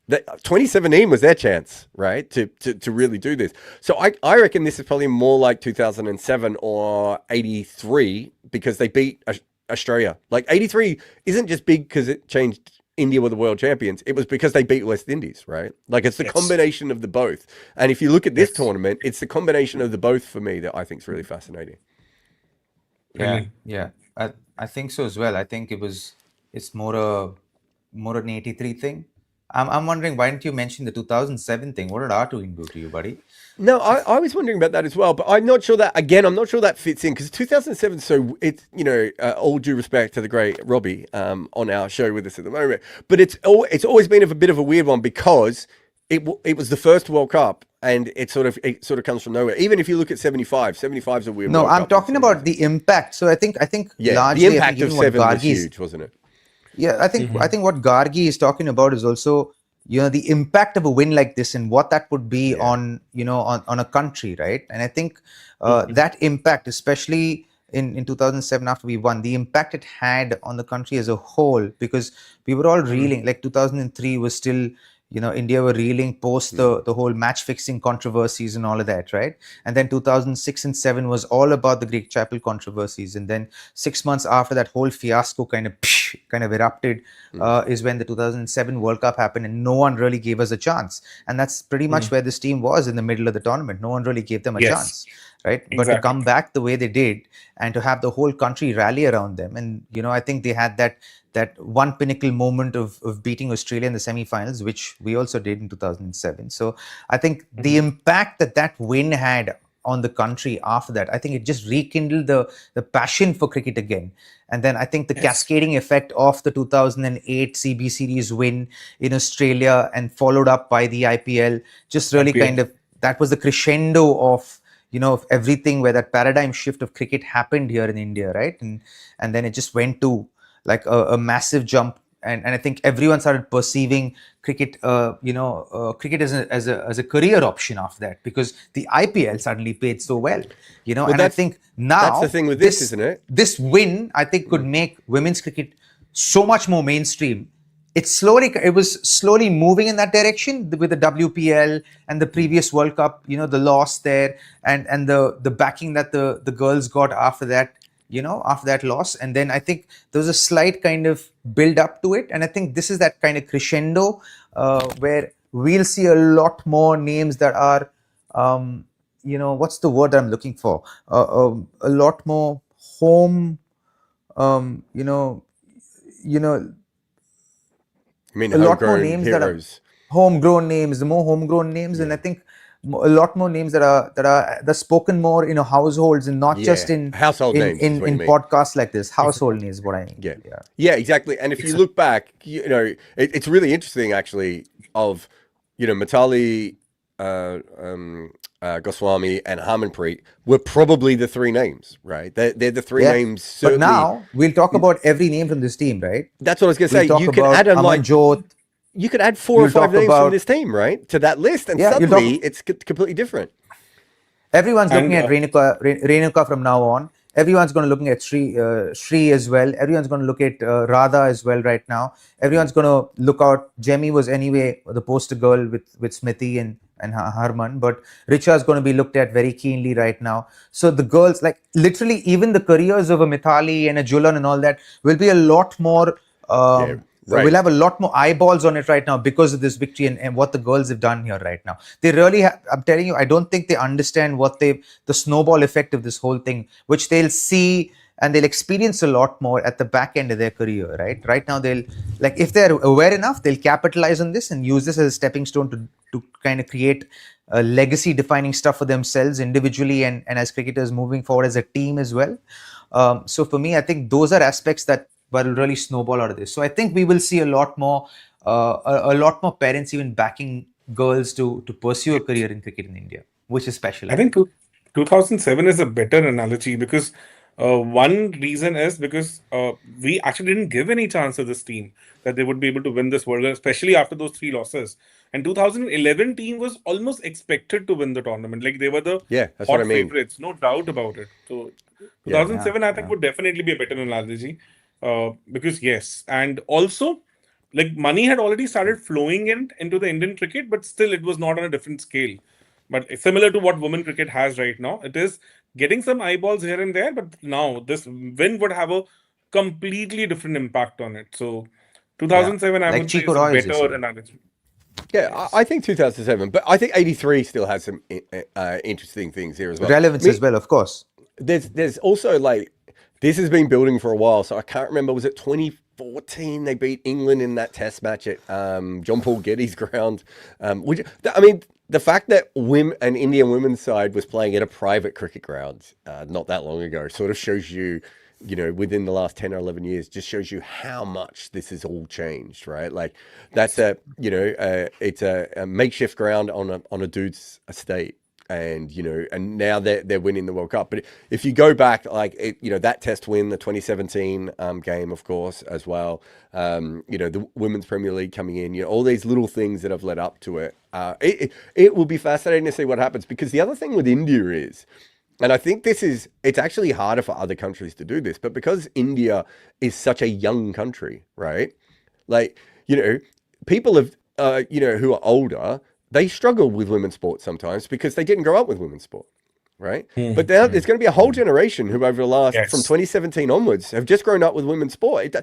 2017 was their chance, right? To really do this. So I reckon this is probably more like 2007 or 83, because they beat Australia. Like, 83 isn't just big because it changed India were the world champions. It was because they beat West Indies, right? Like, it's the combination of the both. And if you look at this tournament, it's the combination of the both for me that I think is really fascinating. Yeah. I think so as well. I think it's more an 83 thing. I'm wondering, why didn't you mention the 2007 thing? What did R2 do to you, buddy? No, I was wondering about that as well, but I'm not sure that, again, I'm not sure that fits in because 2007, so it's, all due respect to the great Robbie on our show with us at the moment, but it's always been a bit of a weird one because it was the first World Cup and it sort of comes from nowhere. Even if you look at 75 is a weird No, World I'm Cup. talking about the impact. So I think Yeah, largely, the impact I think of even what 7 was Gargi's, huge, wasn't it? yeah, I think what Gargi is talking about is also, the impact of a win like this and what that would be on a country, right? And I think that impact, especially in 2007 after we won, the impact it had on the country as a whole, because we were all reeling. Like 2003 was still, India were reeling post the whole match fixing controversies and all of that, right? And then 2006 and 7 was all about the Greek Chapel controversies, and then 6 months after that whole fiasco kind of erupted, is when the 2007 World Cup happened, and no one really gave us a chance. And that's pretty much where this team was in the middle of the tournament. No one really gave them a chance, right? But to come back the way they did, and to have the whole country rally around them, and I think they had that one pinnacle moment of beating Australia in the semi-finals, which we also did in 2007. So I think the impact that win had on the country after that, I think it just rekindled the passion for cricket again. And then I think the cascading effect of the 2008 CB series win in Australia and followed up by the IPL just really kind of, that was the crescendo of of everything, where that paradigm shift of cricket happened here in India, right? And then it just went to like a massive jump, and I think everyone started perceiving cricket, cricket as a career option after that, because the IPL suddenly paid so well, and I think now that's the thing with this, isn't it? This win, I think, could make women's cricket so much more mainstream. It was slowly moving in that direction with the WPL and the previous World Cup, the loss there, and the backing that the girls got after that, after that loss. And then I think there was a slight kind of build up to it. And I think this is that kind of crescendo where we'll see a lot more names that are, what's the word I'm looking for? A lot more home, I mean, a lot more names heroes. The more homegrown names, and I think a lot more names that are spoken more in households, and not just in household names in podcasts like this. Household names, what I mean. Yeah, exactly. And if you look back, it's really interesting actually. Of Mitali, Goswami, and Harmanpreet were probably the 3 names, right? They're the 3 names. Certainly. But now we'll talk about every name from this team, right? That's what I was going to say. You can add you could add 4 or 5 names from this team, right, to that list, and suddenly it's completely different. Everyone's looking at Renuka from now on. Everyone's going to looking at Shri as well. Everyone's going to look at Radha as well right now. Everyone's going to look out. Jemmy was anyway the poster girl with Smriti and Harman, but Richa is going to be looked at very keenly right now. So the girls, like literally even the careers of a Mithali and a Julan and all that will be a lot more, we'll have a lot more eyeballs on it right now because of this victory and what the girls have done here right now. They really I'm telling you, I don't think they understand the snowball effect of this whole thing, which they'll see and they'll experience a lot more at the back end of their career, right? Right now, they'll, like, if they're aware enough, they'll capitalize on this and use this as a stepping stone to kind of create legacy defining stuff for themselves individually and as cricketers moving forward as a team as well. So for me, I think those are aspects that will really snowball out of this. So I think we will see a lot more parents even backing girls to pursue a career in cricket in India, which is special. I think 2007 is a better analogy because one reason is because we actually didn't give any chance to this team that they would be able to win this World Cup, especially after those 3 losses. And 2011 team was almost expected to win the tournament. Like, they were the hot favorites, no doubt about it. So 2007, I think, would definitely be a better analogy. Because yes, and also, like, money had already started flowing into the Indian cricket, but still it was not on a different scale. But similar to what women cricket has right now, it is getting some eyeballs here and there. But now this win would have a completely different impact on it. So 2007, I would say, is a better analogy. Yeah, I think 2007, but I think 83 still has some interesting things here as well. Relevance as well, of course. There's also, like, this has been building for a while. So I can't remember, was it 2014 they beat England in that test match at John Paul Getty's ground? I mean, the fact that an Indian women's side was playing at a private cricket ground not that long ago sort of shows you, within the last 10 or 11 years, just shows you how much this has all changed, right? Like that's it's a makeshift ground on a dude's estate. And, and now they're winning the World Cup. But if you go back, like, that test win, the 2017 game, of course, as well, the Women's Premier League coming in, all these little things that have led up to it. It will be fascinating to see what happens, because the other thing with India is, and I think it's actually harder for other countries to do this, but because India is such a young country, right? Like, people have, who are older, they struggle with women's sport sometimes because they didn't grow up with women's sport, right? But now there's going to be a whole generation who over the last, from 2017 onwards, have just grown up with women's sport.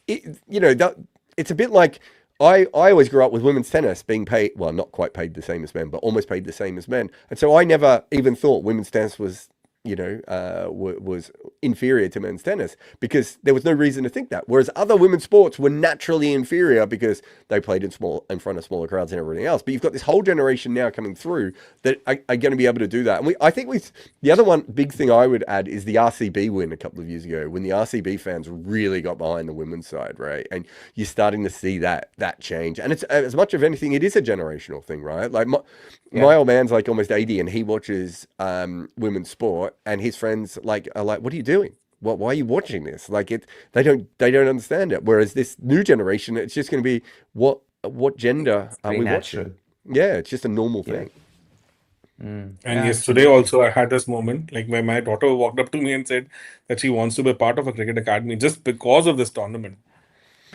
It's a bit like, I always grew up with women's tennis being paid, well, not quite paid the same as men, but almost paid the same as men. And so I never even thought women's tennis was was inferior to men's tennis, because there was no reason to think that. Whereas other women's sports were naturally inferior because they played in front of smaller crowds and everything else. But you've got this whole generation now coming through that are going to be able to do that. And I think the other big thing I would add is the RCB win a couple of years ago, when the RCB fans really got behind the women's side, right? And you're starting to see that change. And it's, as much of anything, it is a generational thing, right? Like my old man's like almost 80 and he watches women's sport, and his friends are like, what are you doing? Why are you watching this? Like they don't understand it. Whereas this new generation, it's just going to be what gender are we watching? Yeah, it's just a normal thing. And yesterday also I had this moment, like where my daughter walked up to me and said that she wants to be part of a cricket academy just because of this tournament.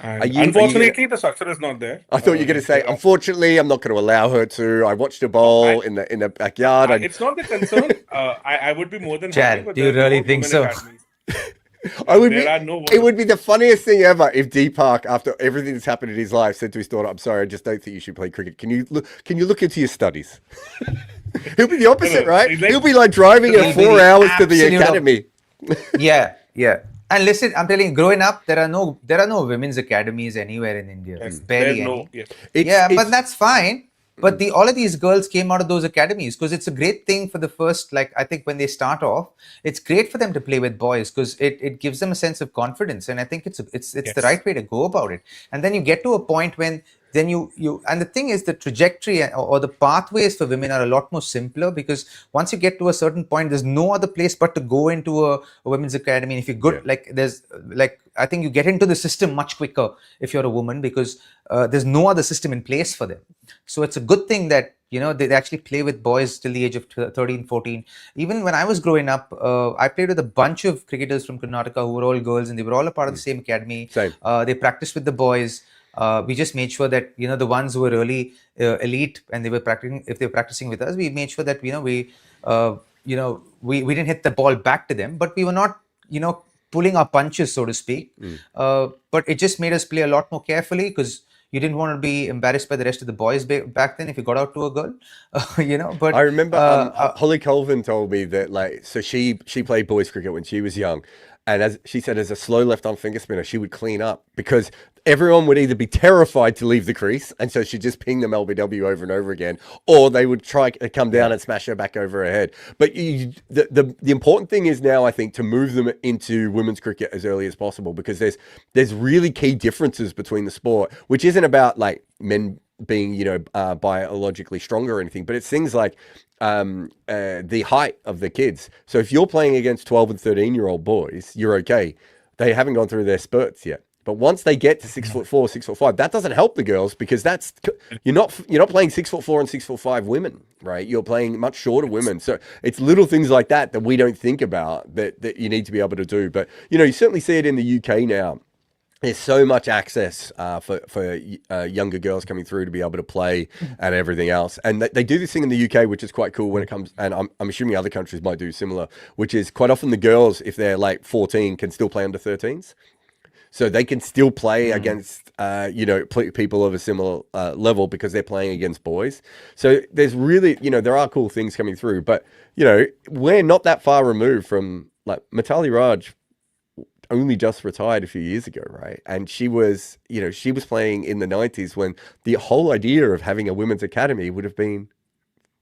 And unfortunately, the structure is not there. I thought you were going to say, unfortunately, I'm not going to allow her to. I watched her bowl in the backyard. It's not the concern. I would be more than happy. Chad, do you really think so? It would be the funniest thing ever if Deepak, after everything that's happened in his life, said to his daughter, "I'm sorry, I just don't think you should play cricket. Can you look into your studies?" He'll be the opposite, right? He'll be like driving her 4 hours to the academy. Yeah. And listen, I'm telling you, growing up, there are no women's academies anywhere in India. Yes, barely any. But that's fine. But all of these girls came out of those academies because it's a great thing for the first, I think when they start off, it's great for them to play with boys because it gives them a sense of confidence. And I think it's the right way to go about it. And then you get to a point when then you and the thing is, the trajectory or the pathways for women are a lot more simpler, because once you get to a certain point, there's no other place but to go into a women's academy. And if you're good, I think you get into the system much quicker if you're a woman, because there's no other system in place for them. So it's a good thing that they actually play with boys till the age of 13, 14. Even when I was growing up, I played with a bunch of cricketers from Karnataka who were all girls, and they were all a part of the same academy. They practiced with the boys. We just made sure that the ones who were really elite and if they were practicing with us, we made sure that we didn't hit the ball back to them, but we were not pulling our punches, so to speak. But it just made us play a lot more carefully, because you didn't want to be embarrassed by the rest of the boys back then if you got out to a girl, But I remember Holly Colvin told me that so she played boys cricket when she was young. And as she said, as a slow left-arm finger spinner, she would clean up because everyone would either be terrified to leave the crease, and so she'd just ping them LBW over and over again, or they would try to come down and smash her back over her head. But the important thing is now, I think, to move them into women's cricket as early as possible, because there's really key differences between the sport, which isn't about men being biologically stronger or anything, but it's things like the height of the kids. So if you're playing against 12 and 13-year-old boys, you're okay. They haven't gone through their spurts yet. But once they get to 6'4", 6'5", that doesn't help the girls, because you're not playing 6'4" and 6'5" women, right? You're playing much shorter women. So it's little things like that we don't think about that you need to be able to do. But you certainly see it in the UK now. There's so much access for younger girls coming through to be able to play and everything else. And they do this thing in the UK, which is quite cool when it comes, and I'm assuming other countries might do similar, which is quite often the girls, if they're 14, can still play under 13s. So they can still play against, people of a similar level, because they're playing against boys. So there's really, there are cool things coming through. But, we're not that far removed from, Mitali Raj only just retired a few years ago, right? And she was, she was playing in the 90s when the whole idea of having a women's academy would have been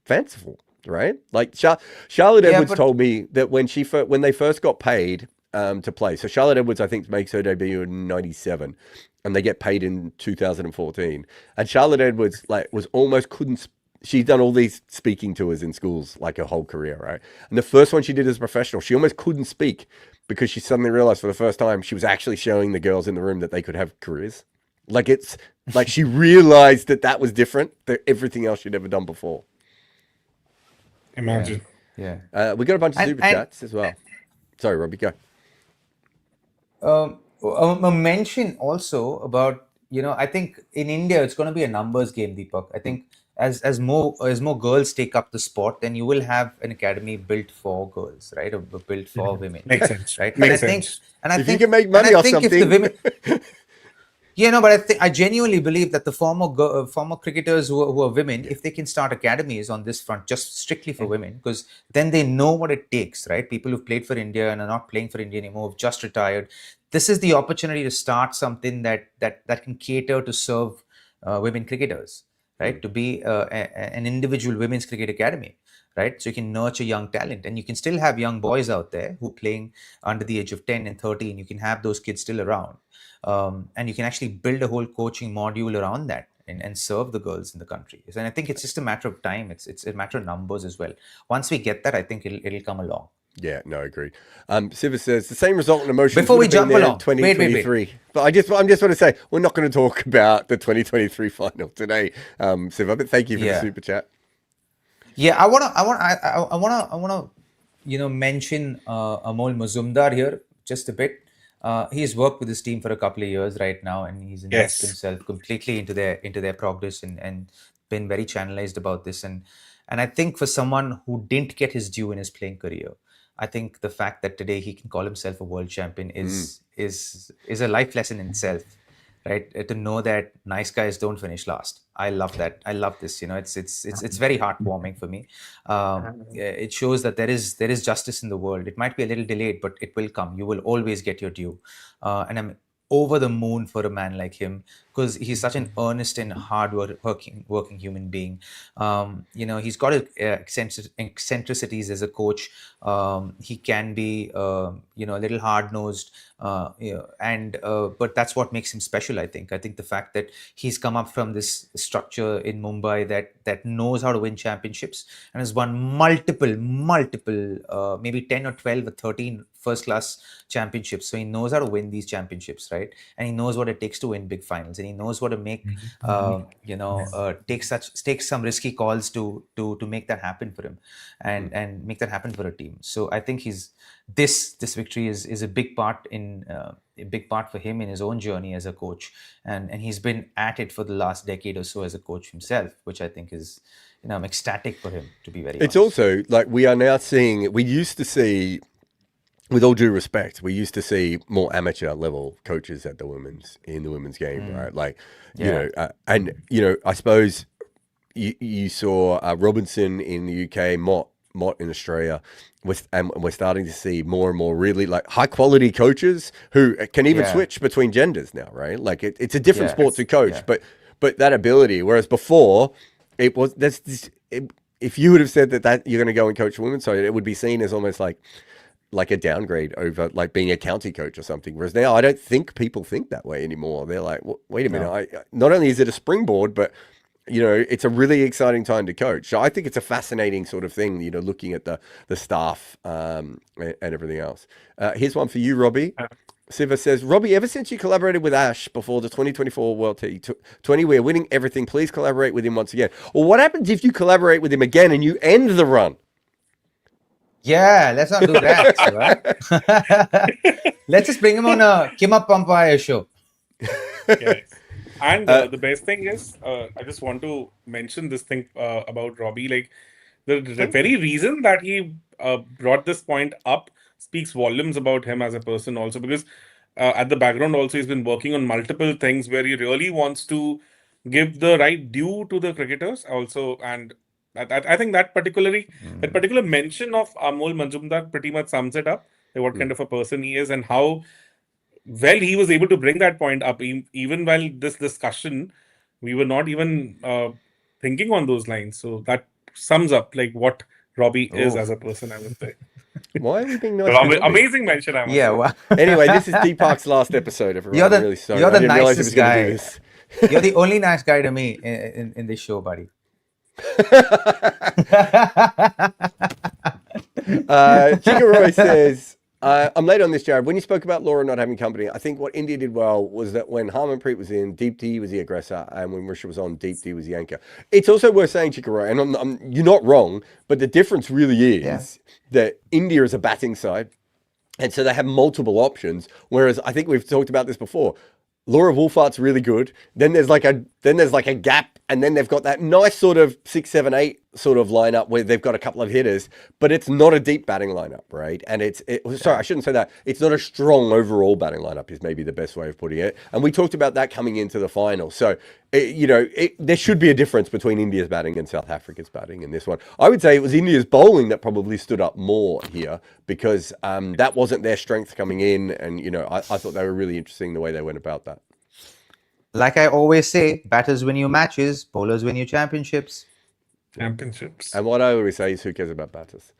fanciful, right? Like Charlotte Yeah, Edwards but told me that when they first got paid to play. So Charlotte Edwards, I think, makes her debut in '97, and they get paid in 2014. And Charlotte Edwards was almost couldn't. She's done all these speaking tours in schools like her whole career, right? And the first one she did as a professional, she almost couldn't speak because she suddenly realized for the first time she was actually showing the girls in the room that they could have careers. Like it's like she realized that was different than everything else she'd ever done before. Imagine. yeah. We got a bunch of And super chats as well. Sorry, Robbie, go. A mention also about, I think in India it's going to be a numbers game, Deepak. I think as more girls take up the sport, then you will have an academy built for girls, right? Or built for women, Makes sense. right? Makes sense. If you can make money off if the something. women, but I genuinely believe that the former cricketers who are women, if they can start academies on this front, just strictly for women, because then they know what it takes, right? People who've played for India and are not playing for India anymore, have just retired. This is the opportunity to start something that can cater to serve women cricketers, right? To be an individual women's cricket academy, right? So you can nurture young talent, and you can still have young boys out there who are playing under the age of 10 and 13. You can have those kids still around. And you can actually build a whole coaching module around that and serve the girls in the country. And I think it's just a matter of time. It's a matter of numbers as well. Once we get that, I think it'll come along. Yeah, no, agreed. Siva says the same result and emotion. Before we jump along, 2023. wait. But I just want to say we're not going to talk about the 2023 final today, Siva. But thank you for the super chat. Yeah, I wanna mention Amol Mazumdar here just a bit. He's worked with his team for a couple of years right now, and he's invested himself completely into their progress and been very channelized about this. And I think for someone who didn't get his due in his playing career, I think the fact that today he can call himself a world champion is a life lesson in itself, right? To know that nice guys don't finish last. I love that. I love this. It's very heartwarming for me. It shows that there is justice in the world. It might be a little delayed, but it will come. You will always get your due. And I'm over the moon for a man like him, because he's such an earnest and hard working human being. He's got his eccentricities as a coach. He can be a little hard-nosed, but that's what makes him special. I think the fact that he's come up from this structure in Mumbai that knows how to win championships and has won multiple maybe 10 or 12 or 13 first class championships. So he knows how to win these championships, right? And he knows what it takes to win big finals, and he knows what to make take some risky calls to make that happen for him and make that happen for a team. So I think this victory is a big part for him in his own journey as a coach, and he's been at it for the last decade or so as a coach himself, which I think is, I'm ecstatic for him, to be very honest. It's also like we used to see, with all due respect, we used to see more amateur level coaches in the women's game, right? Like, I suppose you saw Robinson in the UK, Mott in Australia, and we're starting to see more and more really like high quality coaches who can even switch between genders now, right? Like it's a different sport to coach, but that ability. Whereas before, it was if you would have said that you're going to go and coach women, so it would be seen as almost like a downgrade over like being a county coach or something. Whereas now I don't think people think that way anymore. They're like, wait a minute, not only is it a springboard, but it's a really exciting time to coach. So I think it's a fascinating sort of thing, looking at the staff and everything else. Here's one for you, Robbie. Siva says, Robbie, ever since you collaborated with Ash before the 2024 World T20, we're winning everything. Please collaborate with him once again. Well, what happens if you collaborate with him again and you end the run? Yeah, let's not do that. Right? Let's just bring him on a KimAppa Show. Yes. And the best thing is, I just want to mention this thing about Robbie. Like the very reason that he brought this point up speaks volumes about him as a person also, because at the background also he's been working on multiple things where he really wants to give the right due to the cricketers also. And I think that particular mention of Amol Majumdar pretty much sums it up, like what kind of a person he is and how well, he was able to bring that point up even while this discussion, we were not even thinking on those lines. So that sums up like what Robbie is Oh. as a person, I would say. Why are we being nice to Robbie? Amazing mention, I must Yeah. say. Wow. Anyway, this is Deepak's last episode, everyone. I'm really sorry. You're the I didn't realize he was nicest going to guy. do this. You're the only nice guy to me in this show, buddy. Chica Roy says, I'm late on this, Jarrod. When you spoke about Laura not having company, I think what India did well was that when Harmanpreet was in, Deepti was the aggressor, and when Risha was on, Deepti was the anchor. It's also worth saying, Chica Roy, and you're not wrong, but the difference really is that India is a batting side, and so they have multiple options, whereas I think we've talked about this before. Laura Wolfart's really good. Then there's like a gap, and then they've got that nice sort of 6, 7, 8 sort of lineup where they've got a couple of hitters, but it's not a deep batting lineup, right? And sorry, I shouldn't say that. It's not a strong overall batting lineup is maybe the best way of putting it. And we talked about that coming into the final. So, there should be a difference between India's batting and South Africa's batting in this one. I would say it was India's bowling that probably stood up more here because that wasn't their strength coming in. And, I thought they were really interesting the way they went about that. Like I always say, batters win you matches, bowlers win you championships. And what I always say is, who cares about batters?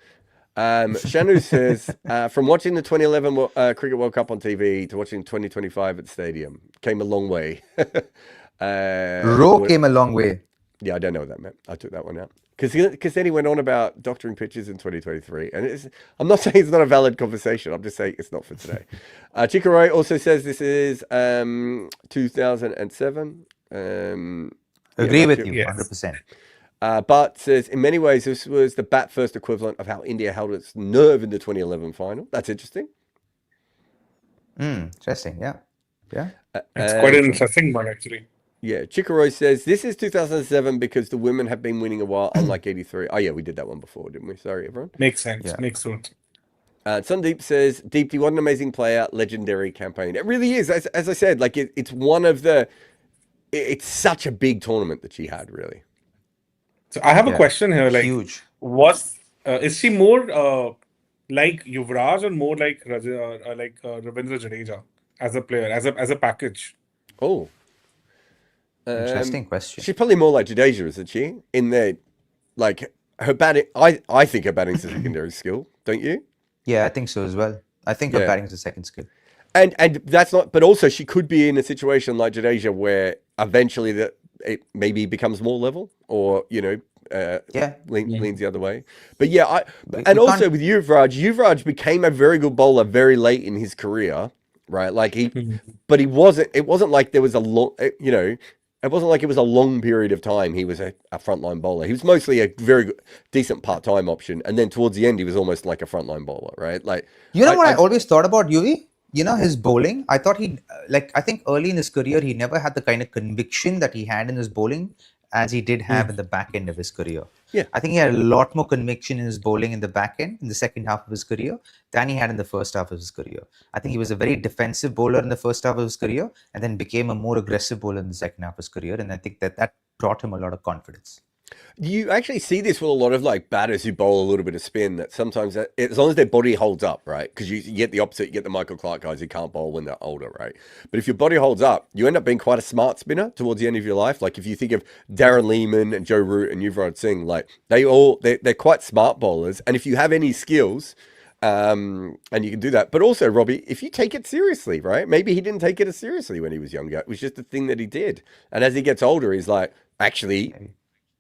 Shanu says, from watching the 2011 Cricket World Cup on TV to watching 2025 at the stadium, came a long way. Came a long way. Yeah, I don't know what that meant. I took that one out. Because then he went on about doctoring pitches in 2023. And I'm not saying it's not a valid conversation. I'm just saying it's not for today. Chica Roy also says this is 2007. Agree with you, 100%. But says, in many ways, this was the bat-first equivalent of how India held its nerve in the 2011 final. That's interesting. Interesting, yeah. It's quite an interesting one, actually. Yeah, Chica Roy says, this is 2007 because the women have been winning a while, unlike 83. Oh, yeah, we did that one before, didn't we? Sorry, everyone. Makes sense. Yeah. Makes sense. Sandeep says, Deepti, what an amazing player, legendary campaign. It really is. As I said, like it's one of the... It's such a big tournament that she had, really. So I have a question here. Like, huge. Is she more like Yuvraj or more like Ravindra Jadeja as a player, as a package? Oh, Interesting question. She's probably more like Jadeja, isn't she? In the like her batting. I think her batting's a secondary skill, don't you? Yeah, I think so as well. I think her batting's a second skill. And that's not. But also, she could be in a situation like Jadeja where eventually it maybe becomes more level, or leans the other way. But yeah, also with Yuvraj became a very good bowler very late in his career, right? Like but he wasn't. It wasn't like there was a long, It wasn't like it was a long period of time he was a frontline bowler. He was mostly a very good, decent part-time option, and then towards the end he was almost like a frontline bowler, right? Like I always thought about Yuvi. His bowling. I thought I think early in his career he never had the kind of conviction that he had in his bowling as he did have in the back end of his career. Yeah, I think he had a lot more conviction in his bowling in the back end, in the second half of his career, than he had in the first half of his career. I think he was a very defensive bowler in the first half of his career, and then became a more aggressive bowler in the second half of his career. And I think that brought him a lot of confidence. You actually see this with a lot of like batters who bowl a little bit of spin, that sometimes as long as their body holds up, right? Because you get the opposite, you get the Michael Clark guys who can't bowl when they're older, right? But if your body holds up, you end up being quite a smart spinner towards the end of your life. Like if you think of Darren Lehman and Joe Root and Yuvraj Singh, like they're quite smart bowlers. And if you have any skills, and you can do that. But also, Robbie, if you take it seriously, right? Maybe he didn't take it as seriously when he was younger. It was just a thing that he did. And as he gets older, he's like, actually...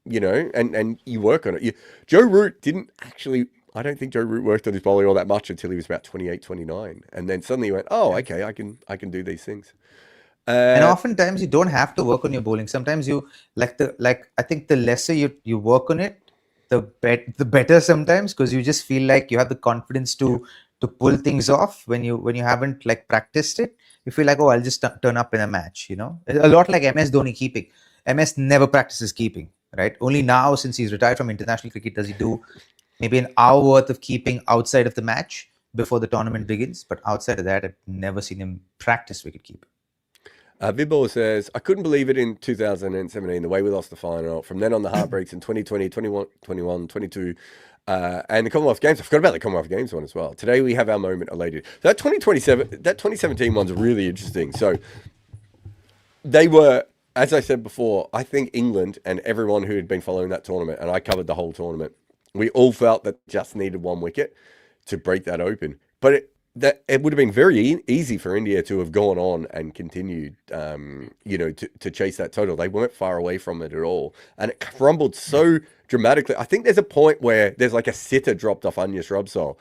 and you work on it. Joe Root didn't actually, I don't think Joe Root worked on his bowling all that much until he was about 28, 29. And then suddenly he went, okay, I can do these things. And oftentimes you don't have to work on your bowling. Sometimes you I think the lesser you work on it, the better sometimes, because you just feel like you have the confidence to pull things off when you haven't like practiced it. You feel like, I'll just turn up in a match, A lot like MS Dhoni keeping. MS never practices keeping. Right. Only now, since he's retired from international cricket, does he do maybe an hour worth of keeping outside of the match before the tournament begins. But outside of that, I've never seen him practice wicket keeping. Vibor says, I couldn't believe it in 2017, the way we lost the final. From then on, the heartbreaks in 2020, 21, 22, And the Commonwealth Games, I forgot about the Commonwealth Games one as well. Today we have our moment elated. That 2017 one's really interesting. So they were, as I said before, I think England and everyone who had been following that tournament, and I covered the whole tournament, we all felt that just needed one wicket to break that open. But it would have been very easy for India to have gone on and continued, to chase that total. They weren't far away from it at all. And it crumbled so dramatically. I think there's a point where there's like a sitter dropped off Anya Shrubsole.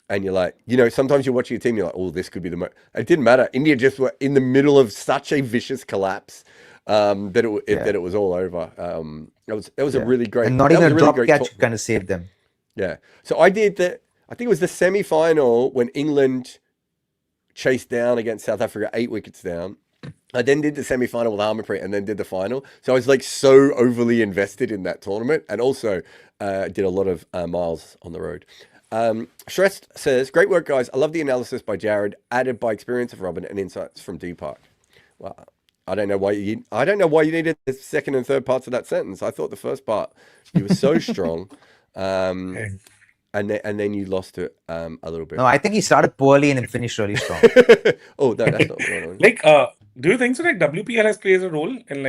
And you're like, sometimes you're watching your team, you're like, oh, this could be the most. It didn't matter. India just were in the middle of such a vicious collapse that it was all over. It was a really great. And not even a drop catch kind of saved them. Yeah. So I think it was the semi-final when England chased down against South Africa, 8 wickets down. I then did the semi-final with Harmanpreet and then did the final. So I was like so overly invested in that tournament, and also did a lot of miles on the road. Shrest says, great work, guys. I love the analysis by Jarrod, added by experience of Robin and insights from Deepak. Well, I don't know why you needed the second and third parts of that sentence. I thought the first part, you were so strong. And then you lost it a little bit. No, I think he started poorly and then finished really strong. Oh, no, that's not wrong. Like, do you think so? Like, WPL has plays a role in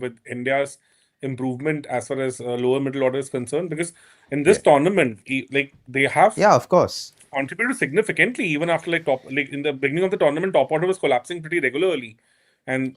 with India's improvement as far as lower middle order is concerned? Because in this tournament, they have of course contributed significantly even after in the beginning of the tournament, top order was collapsing pretty regularly, and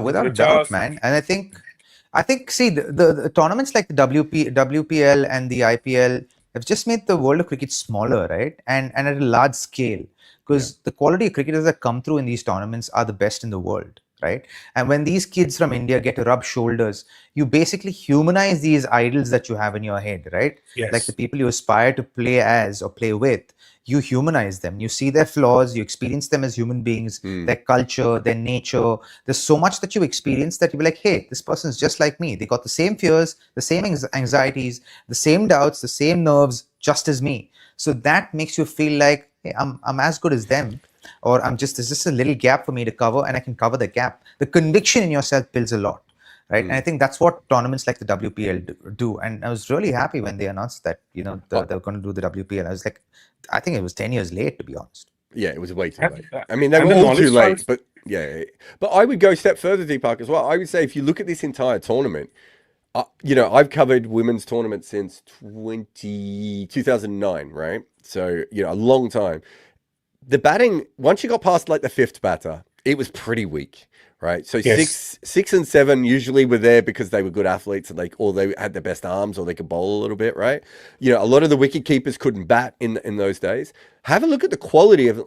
without a doubt, man. And I think see the tournaments like the WPL and the IPL have just made the world of cricket smaller, right? And at a large scale, because the quality of cricketers that come through in these tournaments are the best in the world, right? And when these kids from India get to rub shoulders, you basically humanize these idols that you have in your head, right? Yes. Like the people you aspire to play as or play with, you humanize them. You see their flaws, you experience them as human beings, their culture, their nature. There's so much that you experience that you be like, hey, this person's just like me. They got the same fears, the same anxieties, the same doubts, the same nerves, just as me. So that makes you feel like, hey, I'm as good as them. Or there's just a little gap for me to cover, and I can cover the gap. The conviction in yourself builds a lot, right? And I think that's what tournaments like the WPL do. And I was really happy when they announced that, they were going to do the WPL. I was like, I think it was 10 years late, to be honest. Yeah, it was way too late. I mean, they were all too late, but yeah. But I would go a step further, Deepak, as well. I would say if you look at this entire tournament, I've covered women's tournaments since 2009, right? So, a long time. The batting, once you got past like the fifth batter, it was pretty weak, right? So six and seven usually were there because they were good athletes and or they had the best arms or they could bowl a little bit, right? A lot of the wicket keepers couldn't bat in those days. Have a look at the quality of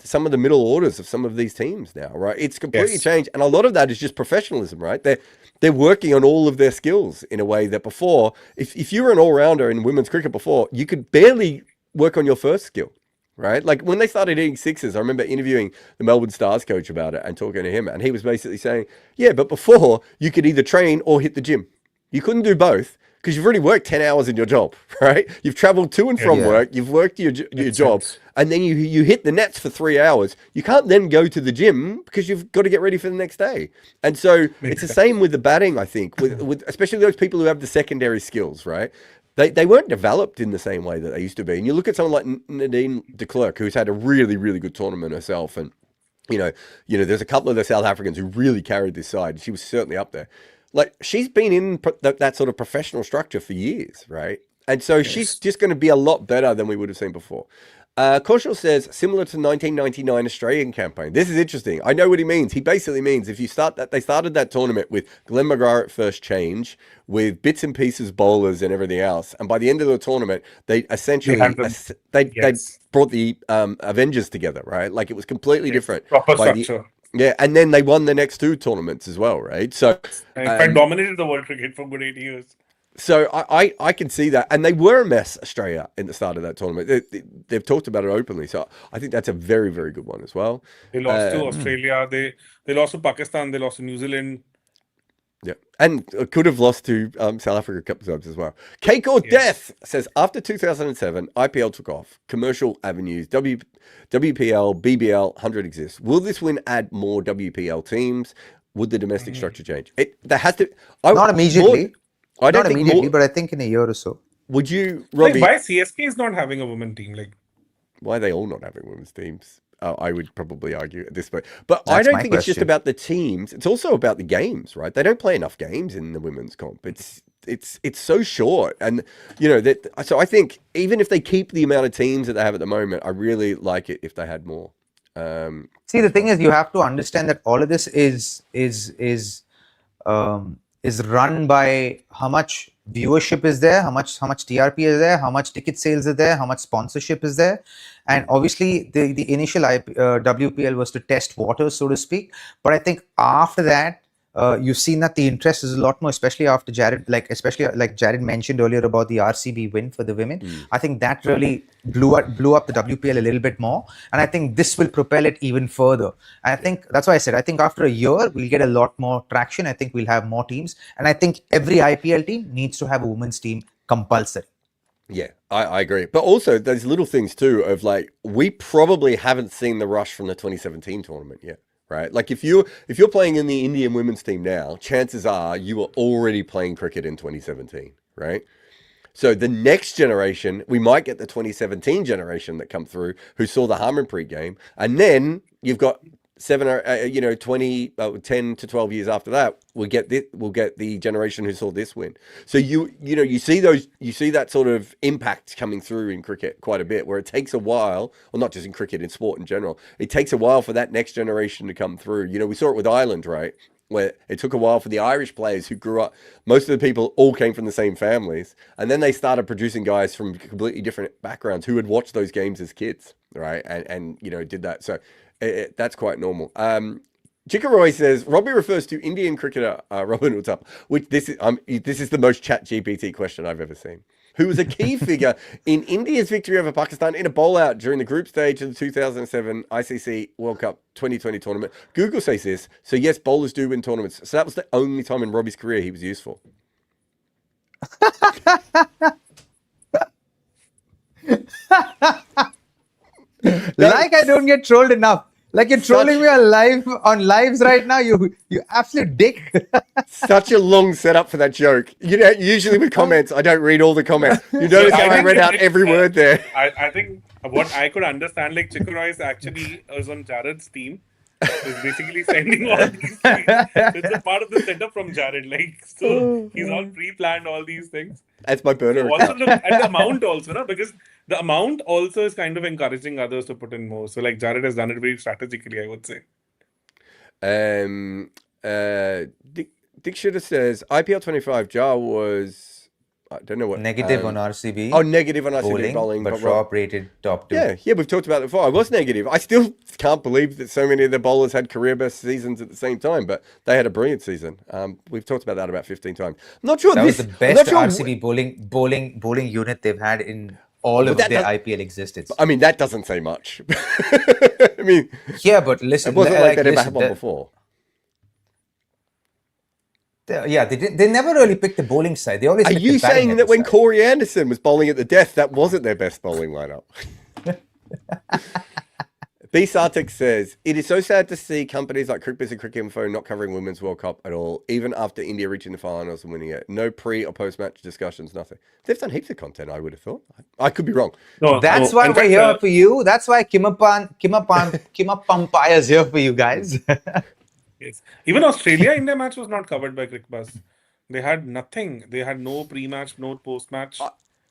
some of the middle orders of some of these teams now, right? It's completely changed, and a lot of that is just professionalism, right? They're working on all of their skills in a way that before, if you were an all-rounder in women's cricket before, you could barely work on your first skill. Right? Like when they started hitting sixes, I remember interviewing the Melbourne Stars coach about it and talking to him. And he was basically saying, yeah, but before you could either train or hit the gym. You couldn't do both because you've already worked 10 hours in your job, right? You've traveled to and from work. You've worked your job. And then you hit the nets for 3 hours. You can't then go to the gym because you've got to get ready for the next day. And so it's the same with the batting, I think, with especially those people who have the secondary skills, right? They weren't developed in the same way that they used to be. And you look at someone like Nadine de Klerk, who's had a really, really good tournament herself. And, there's a couple of the South Africans who really carried this side. She was certainly up there. Like, she's been in that sort of professional structure for years, right? And so she's just going to be a lot better than we would have seen before. Kaushal says, similar to 1999 Australian campaign. This is interesting. I know what he means. He basically means if you start that, they started that tournament with Glenn McGrath at first change, with bits and pieces bowlers and everything else. And by the end of the tournament, they essentially, they brought the Avengers together, right? Like it was completely different. Proper structure. And then they won the next two tournaments as well, right? So in fact, dominated the world cricket for good 8 years. So I can see that. And they were a mess, Australia, in the start of that tournament. They've talked about it openly. So I think that's a very, very good one as well. They lost to Australia. They lost to Pakistan. They lost to New Zealand. Yeah. And could have lost to South Africa a couple of times as well. Cake or Death says, after 2007, IPL took off. Commercial avenues, WPL, BBL, 100 exists. Will this win add more WPL teams? Would the domestic structure change? There has to... Not immediately. Not immediately, but I think in a year or so. Would you, Like, Robbie? why CSK is not having a women team? Like, Why are they all not having women's teams? I would probably argue at this point. But I That's don't my think it's just question. about the teams. It's also about the games, right? They don't play enough games in the women's comp. It's so short. And, you know, so I think even if they keep the amount of teams that they have at the moment, I really like it if they had more. See, the thing is, you have to understand that all of this is run by how much viewership is there, how much TRP is there, how much ticket sales are there, how much sponsorship is there, and obviously the initial WPL was to test waters, so to speak. But I think after that, you've seen that the interest is a lot more, especially after Jarrod, especially like Jarrod mentioned earlier about the RCB win for the women. I think that really blew up the WPL a little bit more, and I think this will propel it even further. And I think that's why I said I think after a year we'll get a lot more traction. I think we'll have more teams, and I think every IPL team needs to have a women's team compulsory. Yeah, I agree. But also there's little things too of like, we probably haven't seen the rush from the 2017 tournament yet. Right, like if you're playing in the Indian women's team now, chances are you were already playing cricket in 2017, right? So the next generation, we might get the 2017 generation that come through who saw the Harmanpreet game, and then you've got 10 to 12 years after that, we'll get the generation who saw this win. So you see that sort of impact coming through in cricket quite a bit, where it takes a while, or not just in cricket, in sport in general, it takes a while for that next generation to come through. You know, we saw it with Ireland, right? Where it took a while for the Irish players who grew up, most of the people all came from the same families, and then they started producing guys from completely different backgrounds who had watched those games as kids, right? And you know, did that. So that's quite normal. Chikaroy says Robbie refers to Indian cricketer Robin Uthappa, which this is the most chat GPT question I've ever seen. Who was a key figure in India's victory over Pakistan in a bowl out during the group stage of the 2007 ICC World Cup 2020 tournament. Google says this, so yes, bowlers do win tournaments. So that was the only time in Robbie's career he was useful. Like I don't get trolled enough. Like you're trolling me on lives right now. You absolute dick. Such a long setup for that joke. You know, usually with comments, I don't read all the comments. You notice how I read out every word there. I think what I could understand, like Chikaroy is actually was on Jarrod's team. Is basically sending all these things. It's a part of the setup from Jarrod. Like, so he's all pre-planned all these things. That's my burner So account. also look at the amount also, no? Because the amount also is kind of encouraging others to put in more. So like Jarrod has done it very strategically, I would say. Dick Shooter says IPL 25 Jar was, I don't know what, Negative on RCB. Oh, negative on RCB bowling, but Rob rated top 2. Yeah, we've talked about it before. I was negative. I still can't believe that so many of the bowlers had career best seasons at the same time, but they had a brilliant season. We've talked about that about 15 times. I'm not sure that was the best RCB bowling unit they've had in all of their IPL existence. I mean, that doesn't say much. I mean, yeah, but listen, it wasn't like that ever happened before. Yeah, they never really picked the bowling side. They always. Are you saying that when Corey Anderson was bowling at the death, that wasn't their best bowling lineup? B. Sartek says, it is so sad to see companies like Crickbiz and Cricinfo not covering Women's World Cup at all, even after India reaching the finals and winning it. No pre or post-match discussions, nothing. They've done heaps of content, I would have thought. I could be wrong. That's why we're here for you. That's why KimAppa Umpire's here for you guys. Yes. Even Australia India match was not covered by Crickbuzz. They had nothing. They had no pre-match, no post-match.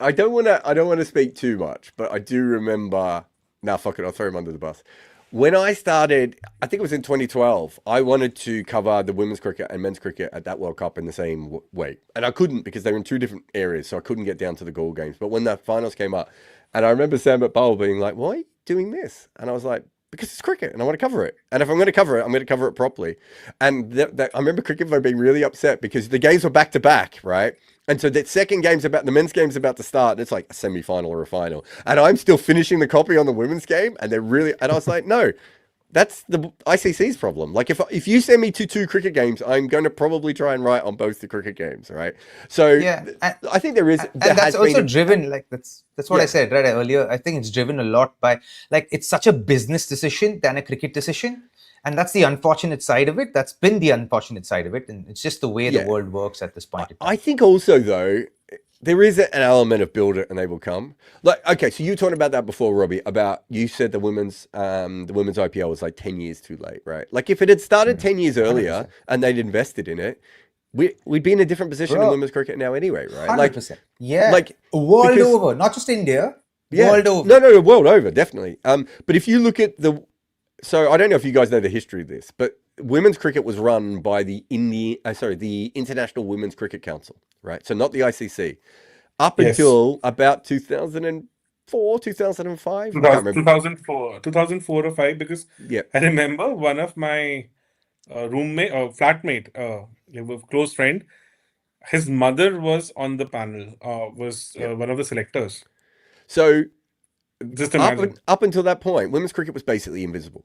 I don't want to speak too much, but I do remember. Now, fuck it, I'll throw him under the bus. When I started, I think it was in 2012, I wanted to cover the women's cricket and men's cricket at that World Cup in the same way. And I couldn't because they were in two different areas, so I couldn't get down to the goal games. But when the finals came up, and I remember Sam at Bowl being like, why are you doing this? And I was like, because it's cricket and I want to cover it. And if I'm going to cover it, I'm going to cover it properly. And I remember Cricinfo being really upset because the games were back to back, right? And so that second game's the men's game's about to start. And it's like a semi-final or a final. And I'm still finishing the copy on the women's game. And I was like, no, that's the ICC's problem. Like if you send me to 2 cricket games, I'm going to probably try and write on both the cricket games, right? So yeah, I think there is, and that's also driven, like that's what I said right earlier. I think it's driven a lot by, like, it's such a business decision than a cricket decision. And that's the unfortunate side of it. That's been the unfortunate side of it. And it's just the way the world works at this point in time. I think also, though, there is an element of build it and they will come. Like, okay, so you were talking about that before, Robbie, about you said the women's IPL was like 10 years too late, right? Like if it had started 10 years earlier 100%. and they'd invested in it, we'd be in a different position in Bro, women's cricket now anyway, right? 100%. Yeah. like World because- over, not just India. yeah, World over. no, world over, definitely. But if you look at so I don't know if you guys know the history of this, but women's cricket was run by the International Women's Cricket Council, right? So not the ICC. Up Yes. until about 2004, 2005. I can't remember. 2004 or 5, because Yeah. I remember one of my roommate or flatmate, a close friend, his mother was on the panel, was one of the selectors. So Just imagine. up until that point, women's cricket was basically invisible,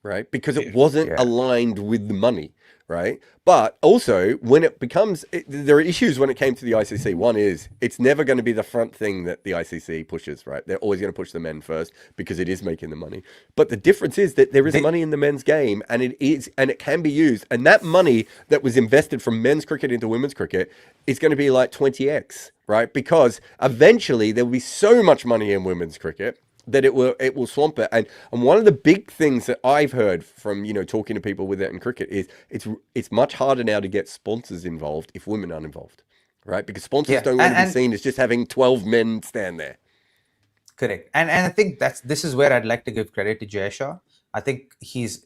right? Because it Yeah. wasn't Yeah. aligned with the money, right? But also, when it becomes, there are issues when it came to the ICC. One is, it's never going to be the front thing that the ICC pushes, right? They're always going to push the men first because it is making the money. But the difference is that there is money in the men's game, and it can be used. And that money that was invested from men's cricket into women's cricket is going to be like 20x, right? Because eventually there will be so much money in women's cricket that it will swamp it. And one of the big things that I've heard from, talking to people with it in cricket is it's much harder now to get sponsors involved if women aren't involved, right? Because sponsors don't want to be seen as just having 12 men stand there. Correct. And I think this is where I'd like to give credit to Jayshaw. I think he's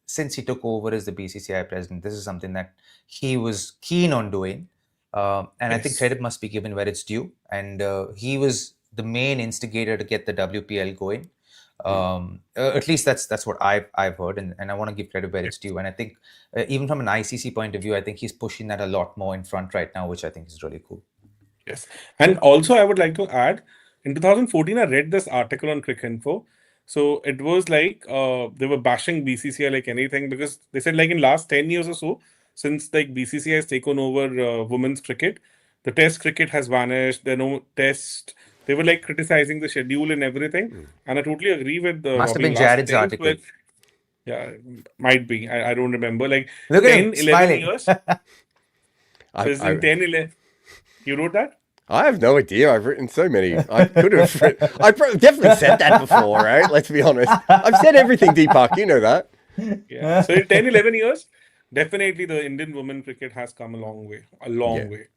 since he took over as the BCCI president, this is something that he was keen on doing. And I think Yes. credit must be given where it's due. And he was the main instigator to get the WPL going. At least that's what I've heard, and I want to give credit where it's due. And I think even from an ICC point of view, I think he's pushing that a lot more in front right now, which I think is really cool. Yes. And also, I would like to add, in 2014, I read this article on Cricinfo. So it was like they were bashing BCCI like anything, because they said like in last 10 years or so, since like BCCI has taken over women's cricket, the test cricket has vanished. There are no test. They were like criticizing the schedule and everything. And I totally agree with Must have Robbie. been Last Jarrod's 10, article. 12 yeah, might be. I don't remember. Like Look at 10, him 11 smiling. years. So it's in 10, 11. You wrote that? I have no idea. I've written so many. I could have definitely said that before, right? Let's be honest. I've said everything, Deepak. You know that. Yeah. So in 10, 11 years, definitely the Indian women cricket has come a long way. A long Yeah. way.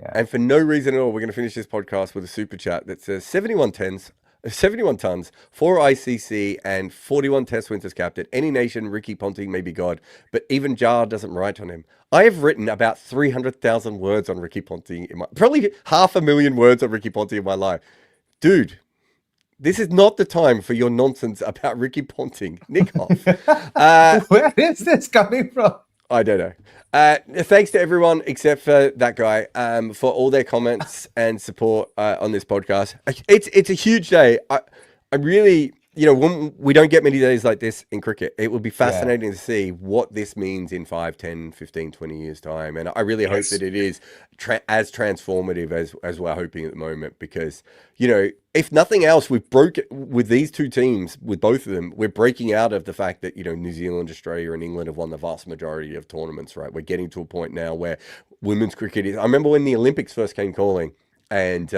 And for no reason at all, we're going to finish this podcast with a super chat that says 71 tons, 4 ICC and 41 Test winners captain. Any nation, Ricky Ponting may be God, but even Jarrod doesn't write on him. I have written about 300,000 words on Ricky Ponting, probably 500,000 words on Ricky Ponting in my life. Dude, this is not the time for your nonsense about Ricky Ponting. Nick off. Where is this coming from? I don't know. Thanks to everyone except for that guy for all their comments and support on this podcast. It's a huge day. I really, when we don't get many days like this in cricket, it would be fascinating to see what this means in 5, 10, 15, 20 years time. And I really hope that it is as transformative as we're hoping at the moment, because, if nothing else, we've broken with these two teams, with both of them, we're breaking out of the fact that, New Zealand, Australia and England have won the vast majority of tournaments, right? We're getting to a point now where women's cricket is, I remember when the Olympics first came calling and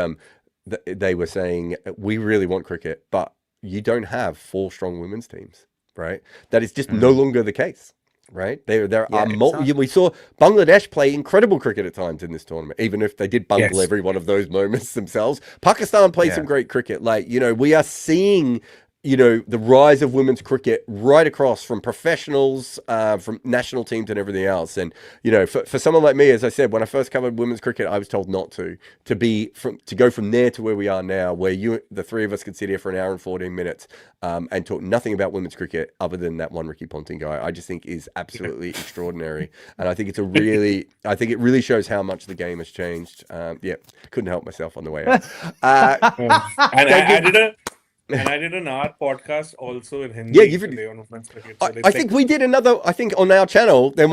they were saying, we really want cricket, but you don't have 4 strong women's teams, right? That is just no longer the case. Right, there are we saw Bangladesh play incredible cricket at times in this tournament, even if they did bungle every one of those moments themselves. Pakistan plays some great cricket. Like, we are seeing, the rise of women's cricket right across from professionals, from national teams and everything else. And, for someone like me, as I said, when I first covered women's cricket, I was told not to go from there to where we are now, where the three of us could sit here for an hour and 14 minutes and talk nothing about women's cricket other than that one Ricky Ponting guy. I just think is absolutely extraordinary. And I think it really shows how much the game has changed. Couldn't help myself on the way out. And And I did an art podcast also in Hindi. Yeah, you've- today on Women's Cricket. So I think we did another. I think on our channel we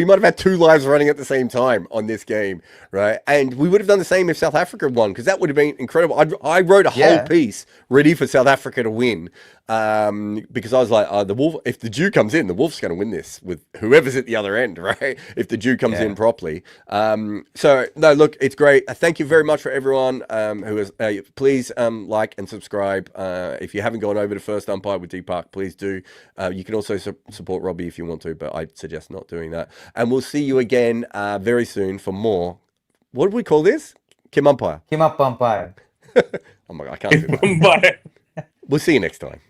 might have had 2 lives running at the same time on this game, right? And we would have done the same if South Africa won, because that would have been incredible. I wrote a whole piece ready for South Africa to win, because I was like, the Wolf. If the Jew comes in, the Wolf's going to win this with whoever's at the other end, right? If the Jew comes in properly. So no, look, it's great. Thank you very much for everyone who has. Please like and subscribe. If you haven't gone over to First Umpire with Deepak, please do. You can also support Robbie if you want to, but I'd suggest not doing that. And we'll see you again very soon for more. What do we call this? Kim Umpire. KimAppa Umpire. Oh my God, I can't do that. Bye. We'll see you next time.